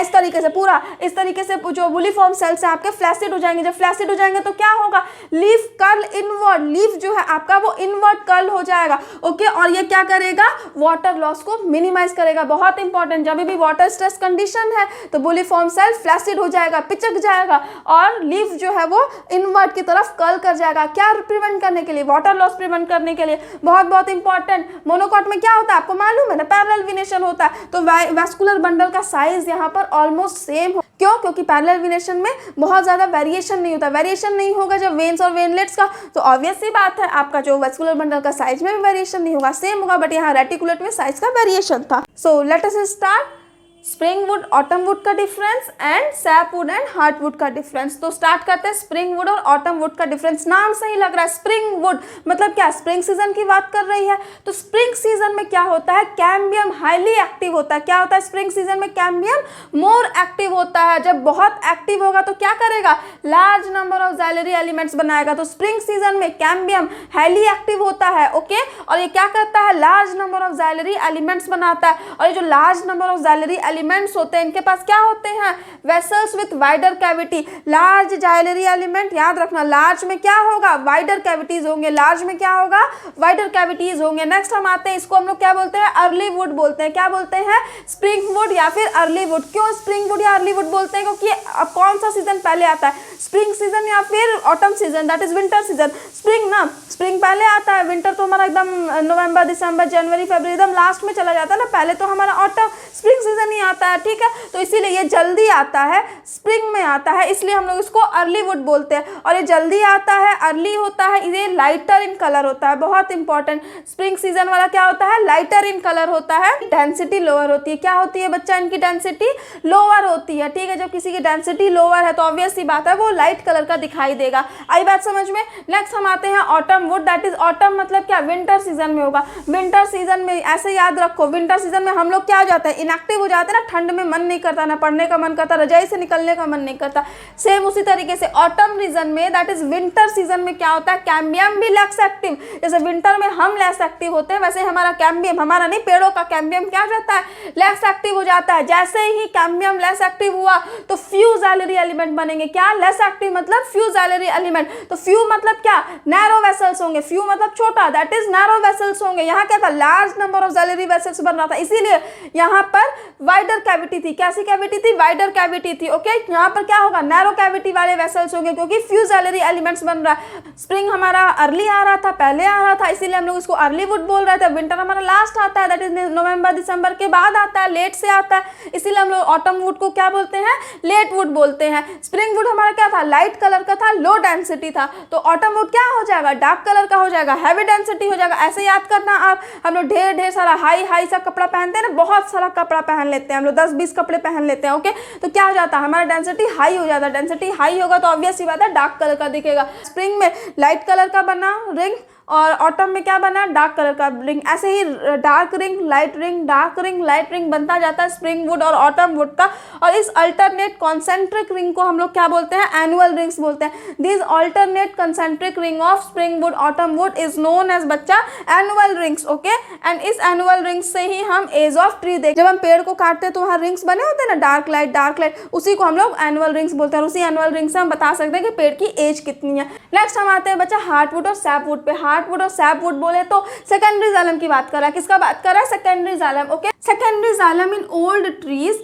इस तरीके से पूरा इस तरीके से जो बुलीफॉर्म सेल्स है आपके फ्लैसिड हो जाएंगे। जब फ्लैसिड हो जाएंगे तो क्या होगा? लीफ कर्ल इनवर्ड, लीफ जो है आपका वो इनवर्ड कर्ल हो जाएगा। ओके, और ये क्या करेगा? वाटर लॉस को मिनिमाइज करेगा। बहुत इंपॉर्टेंट, जब भी वाटर स्ट्रेस कंडीशन है तो बुलिफॉर्म सेल फ्लैसिड हो जाएगा, पिचक जाएगा और लीफ जो है वो इनवर्ट की तरफ कर्ल कर जाएगा। क्या प्रिवेंट करने के लिए? वाटर लॉस प्रिवेंट करने के लिए। बहुत बहुत इंपॉर्टेंट। मोनोकॉट में क्या होता है आपको मालूम है ना, पैरेलल वेनेशन होता है। तो वैस्कुलर बंडल का साइज यहाँ पर ऑलमोस्ट सेम हो। क्यों? क्योंकि पैरेलल वेनेशन में बहुत ज्यादा वेरिएशन नहीं होता। वेरिएशन नहीं होगा जब वेन्स और वेनलेट्स का, तो ऑब्वियस सी बात है आपका जो वैस्कुलर बंडल का साइज में भी वेरिएशन नहीं होगा, सेम होगा, बट यहाँ रेटिकुलेट में साइज का वेरिएशन था। So let us start. Spring wood autumn wood का difference and sap wood and heart wood का डिफरेंस। तो स्टार्ट करते हैं स्प्रिंग वुड और ऑटम वुड का डिफरेंस। नाम सही लग रहा है, स्प्रिंग वुड मतलब क्या? स्प्रिंग सीजन की बात कर रही है। तो स्प्रिंग सीजन में क्या होता है? कैम्बियम हाईली एक्टिव होता है। क्या होता है स्प्रिंग सीजन में? कैम्बियम मोर एक्टिव होता है। जब बहुत एक्टिव होगा तो क्या करेगा? Large number of xylary elements बनाएगा। तो स्प्रिंग सीजन में कैम्बियम हाईली एक्टिव होता है, ओके। और ये क्या करता है? Large number of xylary elements बनाता है। और ये जो large number of xylary elements होते हैं, इनके पास क्या होते हैं? Vessels with wider cavity. Large xylary element, याद रखना, लार्ज में क्या होगा? वाइडर कैविटीज होंगे। लार्ज में क्या होगा? वाइडर कैविटीज होंगे। नेक्स्ट हम आते हैं, इसको हम लोग क्या बोलते हैं? अर्ली वुड बोलते हैं। क्या बोलते हैं? स्प्रिंग वुड या फिर अर्ली वुड। क्यों स्प्रिंग वुड या अर्ली वुड बोलते हैं? क्योंकि अब कौन सा सीजन पहले आता है? स्प्रिंग सीजन या फिर autumn season, that is winter season. Spring ना, स्प्रिंग पहले आता है, विंटर तो हमारा एकदम नवंबर दिसंबर जनवरी फरवरी एकदम लास्ट में चला जाता है ना, पहले तो हमारा ऑटम स्प्रिंग सीजन ही आता है, ठीक है। तो इसीलिए ये जल्दी आता है, स्प्रिंग में आता है, इसलिए हम लोग इसको अर्ली वुड बोलते हैं। और ये जल्दी आता है, अर्ली होता है, ये लाइटर इन कलर होता है। बहुत इंपॉर्टेंट, स्प्रिंग सीजन वाला क्या होता है? लाइटर इन कलर होता है, डेंसिटी लोअर होती है। क्या होती है बच्चा? इनकी डेंसिटी लोअर होती है, ठीक है। जब किसी की डेंसिटी लोअर है तो ऑब्वियस सी बात है वो लाइट कलर का दिखाई देगा। आई बात समझ में? नेक्स्ट हम आते हैं autumn would, that is autumn मतलब क्या? विंटर सीजन में होगा। विंटर सीजन में ऐसे याद रखो, विंटर सीजन में हम लोग क्या हो जाते हैं? इनएक्टिव हो जाते हैं ना, ठंड में मन नहीं करता, ना पढ़ने का मन करता, रजाई से निकलने का मन नहीं करता। सेम उसी तरीके से ऑटम रीजन में, दैट इज विंटर सीजन में क्या होता है? कैम्बियम भी लेस एक्टिव। जैसे विंटर में हम लेस एक्टिव होते हैं, वैसे हमारा कैम्बियम, हमारा नहीं पेड़ों का कैम्बियम क्या हो जाता है? लेस एक्टिव हो जाता है। जैसे ही कैम्बियम लेस एक्टिव हुआ तो फ्यू जाइलरी एलिमेंट बनेंगे। क्या? लेस एक्टिव मतलब फ्यू जाइलरी एलिमेंट। तो फ्यू मतलब क्या? नैरो वेसल्स होंगे। फ्यू मतलब छोटा, दैट इज नैरो वेसल्स होंगे। यहाँ क्या था? Large number of xylary vessels बन रहा था, इसीलिए यहाँ पर वाइडर कैविटी थी। कैसी कैविटी थी? वाइडर कैविटी थी, ओके। यहाँ पर क्या होगा? नैरो कैविटी वाले वेसल्स होंगे, क्योंकि फ्यू जाइलरी एलिमेंट्स बन रहा है। स्प्रिंग हमारा अर्ली आ रहा था, पहले आ रहा था, इसीलिए हम लोग इसको अर्ली वुड बोल रहे थे। विंटर हमारा लास्ट आता है, दैट इज नवंबर दिसंबर के बाद आता है, लेट से आता है, इसीलिए हम लोग ऑटम वुड को क्या बोलते हैं? लेट वुड बोलते हैं। स्प्रिंग वुड हमारा क्या था? लाइट कलर का था, लो डेंसिटी था। तो ऑटम वुड क्या हो जाएगा? डार्क कलर का हो जाएगा, हैवी डेंसिटी हो जाएगा। ऐसे याद करना आप, हम लोग ढेर सारा हाई सा कपड़ा पहनते हैं ना, बहुत सारा कपड़ा पहन लेते हैं हम लोग, 10-20 कपड़े पहन लेते हैं, ओके। तो क्या हो जाता है? हमारा डेंसिटी हाई हो जाता है। डेंसिटी हाई होगा तो ऑब्वियस सी बात है डार्क कलर का दिखेगा। स्प्रिंग में लाइट कलर का बना रिंग और ऑटम में क्या बना? डार्क कलर का रिंग। ऐसे ही dark ring, light ring, dark ring, light ring बनता जाता है स्प्रिंग वुड और ऑटम वुड का। और इस अल्टरनेट कॉन्सेंट्रिक रिंग को हम लोग क्या बोलते हैं? एनुअल रिंग्स बोलते हैं। This alternate concentric ring of spring wood autumn wood is known as बच्चा एनुअल रिंग्स, ओके। एंड इस एनुअल रिंग्स से ही हम एज ऑफ ट्री देखते हैं। जब हम पेड़ को काटते हैं तो वहाँ रिंग्स बने होते हैं ना, डार्क लाइट, उसी को हम लोग एनुअल रिंग्स बोलते हैं। और उसी एनुअल रिंग से हम बता सकते हैं कि पेड़ की एज कितनी है। नेक्स्ट हम आते हैं बच्चा हार्टवुड और सैपवुड पे। हार्टवुड और सैपवुड बोले तो सेकेंडरी जाइलम की बात कर रहा है। किसका बात कर रहा है? Secondary xylem, okay. Secondary xylem in old trees,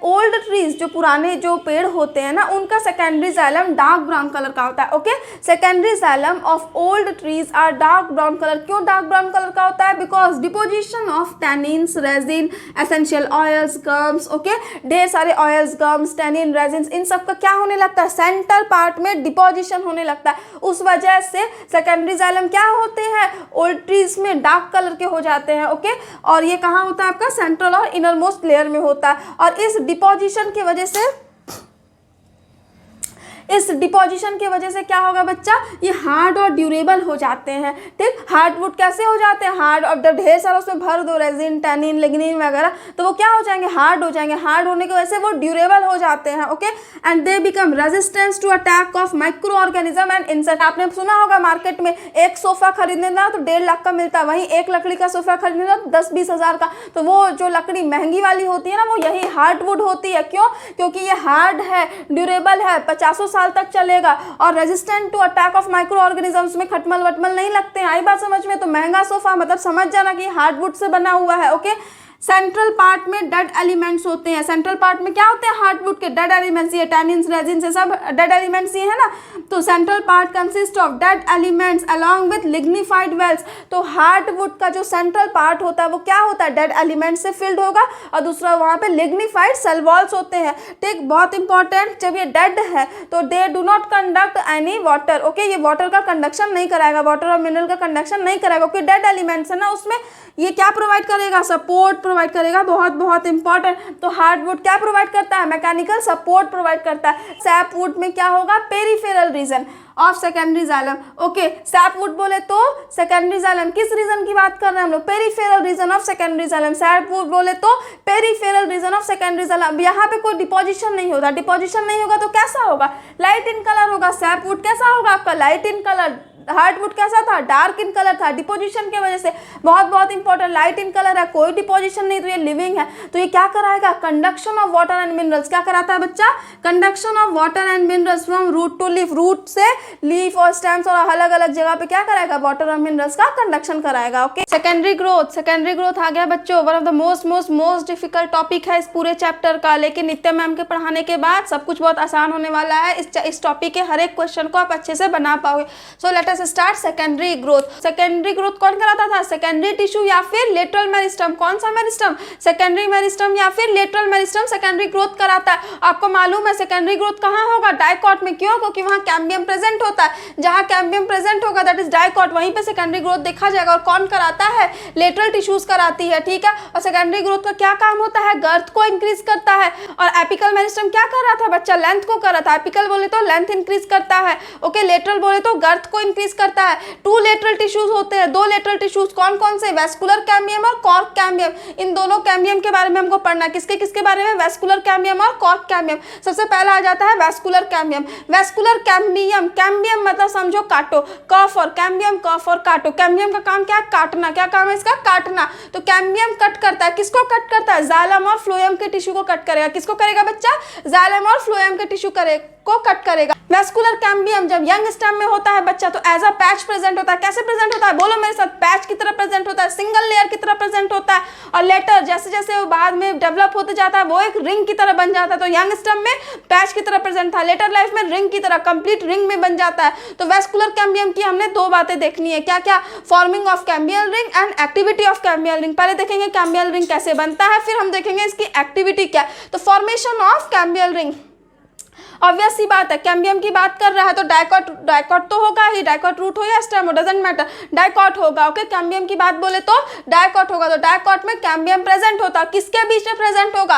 old trees जो पुराने जो पेड़ होते हैं ना, उनका secondary xylem dark brown colour का होता है, okay. Secondary xylem of old trees are dark brown colour. क्यों डार्क ब्राउन कलर का होता है? Because deposition of tannins, resin, essential oils, gums, okay. ढेर सारे ऑयल्स, गम्स, टैनिन, रेजिन, इन सब का क्या होने लगता है? सेंटर पार्ट में डिपोजिशन होने लगता है। उस वजह से सेकेंडरी जाइलम क्या होते हैं? ओल्ड ट्रीज में डार्क कलर के हो जाते हैं, ओके। और ये कहाँ होता है? आपका सेंट्रल और इनर मोस्ट लेयर में होता है। और इस डिपोजिशन की वजह से इस डिपोजिशन की वजह से क्या होगा बच्चा? ये हार्ड और ड्यूरेबल हो जाते हैं, ठीक। हार्डवुड कैसे हो जाते हैं? हार्ड, और जब ढेर सारा उसमें भर दो रेजिन, टैनिन, लिग्निन वगैरह, तो वो क्या हो जाएंगे? हार्ड हो जाएंगे। हार्ड होने की वजह से वो ड्यूरेबल हो जाते हैं, okay. And they become resistance to attack of micro organism and insect. आपने सुना होगा मार्केट में एक सोफा खरीदने ना तो 1.5 लाख का मिलता है, वहीं एक लकड़ी का सोफा खरीदने ना तो 10-20 हज़ार का। तो वो जो लकड़ी महंगी वाली होती है ना, वो यही हार्डवुड होती है। क्यों? क्योंकि ये हार्ड है, ड्यूरेबल है, 50 साल तक चलेगा और resistant to attack of micro organisms में खटमल वटमल नहीं लगते हैं। आई बात समझ में? तो महंगा सोफा मतलब समझ जाना कि हार्डवुड से बना हुआ है, ओके। सेंट्रल पार्ट में डेड एलिमेंट्स होते हैं। सेंट्रल पार्ट में क्या होते हैं? हार्डवुड के डेड एलिमेंट्स, ये टैनिन्स, रेजिन से सब डेड एलिमेंट्स ये है ना। तो central part consist of dead elements along with lignified walls. तो हार्डवुड का जो सेंट्रल पार्ट होता है वो क्या होता है? डेड एलिमेंट्स से फिल्ड होगा, और दूसरा वहाँ पे लिग्निफाइड सेल वॉल्स होते हैं। ठीक, बहुत इंपॉर्टेंट, जब ये डेड है तो they do not conduct any water. Okay, ये वाटर का कंडक्शन नहीं कराएगा, वाटर और मिनरल का कंडक्शन नहीं कराएगा, क्योंकि डेड एलिमेंट्स है ना, उसमें ये क्या प्रोवाइड करेगा? सपोर्ट प्रोवाइड करेगा। बहुत बहुत इंपॉर्टेंट। तो हार्डवुड क्या प्रोवाइड करता है? मैकेनिकल सपोर्ट प्रोवाइड करता है। सैपवुड में क्या होगा? Peripheral region of secondary xylem. Okay, sapwood बोले तो सेकेंडरी जाइलम, किस रीजन की बात कर रहे हैं हम लोग? Peripheral region of secondary xylem. Sapwood बोले तो peripheral region of secondary xylem. यहाँ पे कोई डिपोजिशन नहीं होता, डिपोजिशन नहीं होगा तो कैसा होगा? लाइट इन कलर होगा। सैपवुड कैसा होगा आपका? Light in colour. हार्डवुड कैसा था? डार्क इन कलर था, डिपोजिशन की वजह से। बहुत बहुत इंपॉर्टेंट, लाइट इन कलर है, कोई डिपोजिशन नहीं, तो ये लिविंग है। तो ये क्या कराएगा? Conduction of water and minerals. क्या कराता है बच्चा? Conduction of water and minerals from root to leaf. Root से लीफ और स्टेम्स और अलग अलग जगह पे क्या कराएगा? वाटर और मिनरल्स का कंडक्शन कराएगा। Okay, secondary growth. Secondary growth आ गया बच्चों, one of the most difficult topic है इस पूरे चैप्टर का, लेकिन नित्य मैम के पढ़ाने के बाद सब कुछ बहुत आसान होने वाला है। इस टॉपिक के हर एक क्वेश्चन को आप अच्छे से बना पाओगे। सो let us start secondary growth. Secondary growth कौन कराता था? सेकेंडरी टिश्यू या फिर लेटरल मेरिस्टम। कौन सा मेरिस्टम? सेकेंडरी मेरिस्टम या फिर लेटरल मेरिस्टम सेकेंडरी ग्रोथ कराता है। आपको मालूम है सेकेंडरी ग्रोथ कहाँ होगा? डाइकॉट में। क्यों? क्योंकि वहाँ कैम्बियम प्रेजेंट होता है। जहाँ कैम्बियम प्रेजेंट होगा दैट इज डाइकॉट, वहीं पे सेकेंडरी ग्रोथ देखा जाएगा। और कौन कराता है? लेटरल टिश्यूज कराती है। ठीक है, और सेकेंडरी ग्रोथ का क्या काम होता है? गर्थ को इंक्रीज करता है। और एपिकल मेरिस्टम क्या कर रहा था बच्चा? लेंथ को कर रहा था। एपिकल बोले तो लेंथ इंक्रीज करता है। ओके, लेटरल बोले तो गर्थ को इंक्रीज करता है। टू लेटरल टिश्यूज होते हैं, दो लेटरल टिश्यूज। कौन कौन से? वेस्कुलर कैम्बियम और कॉर्क कैम्बियम। इन दोनों कैम्बियम के बारे में हमको पढ़ना है। किसके किसके बारे में? वेस्कुलर कैम्बियम और कॉर्क कैम्बियम। सबसे पहला आ जाता है vascular cambium. Vascular cambium, cambium मतलब समझो काटो, कफ और कैम्बियम, कफ और काटो। कैम्बियम का काम क्या है? काटना। क्या काम है इसका? काटना। तो कैम्बियम कट करता है, किसको कट करता है? जाइलम और फ्लोएम के टिश्यू को कट करेगा। किसको करेगा बच्चा? जाइलम और फ्लोएम के टिश्यू को कट करेगा। वेस्कुलर कैम्बियम जब यंग स्टेम में होता है बच्चा तो एज अ पैच प्रेजेंट होता है। कैसे प्रेजेंट होता है? बोलो मेरे साथ। पैच की तरह प्रेजेंट होता है, सिंगल लेयर की तरह प्रेजेंट होता है। और लेटर जैसे जैसे वो बाद में डेवलप होते जाता है वो एक रिंग की तरह बन जाता है। तो यंग स्टेम में पैच की तरह प्रेजेंट था, लेटर लाइफ में रिंग की तरह कंप्लीट रिंग में बन जाता है। तो वेस्कुलर कैम्बियम की हमने दो बातें देखनी है। क्या क्या? Forming of cambial ring and activity of cambial ring. पहले देखेंगे कैम्बियल रिंग कैसे बनता है, फिर हम देखेंगे इसकी एक्टिविटी क्या है। तो formation of cambial ring, obvious सी बात है, कैम्बियम की बात कर रहा है तो डाइकॉट तो होगा ही, डाइकॉट रूट हो या स्टेम हो डजंट मैटर, डाइकॉट होगा। ओके, कैम्बियम की बात बोले तो डाइकॉट होगा। तो डाइकॉट में कैम्बियम प्रेजेंट होता है, किसके बीच में प्रेजेंट होगा?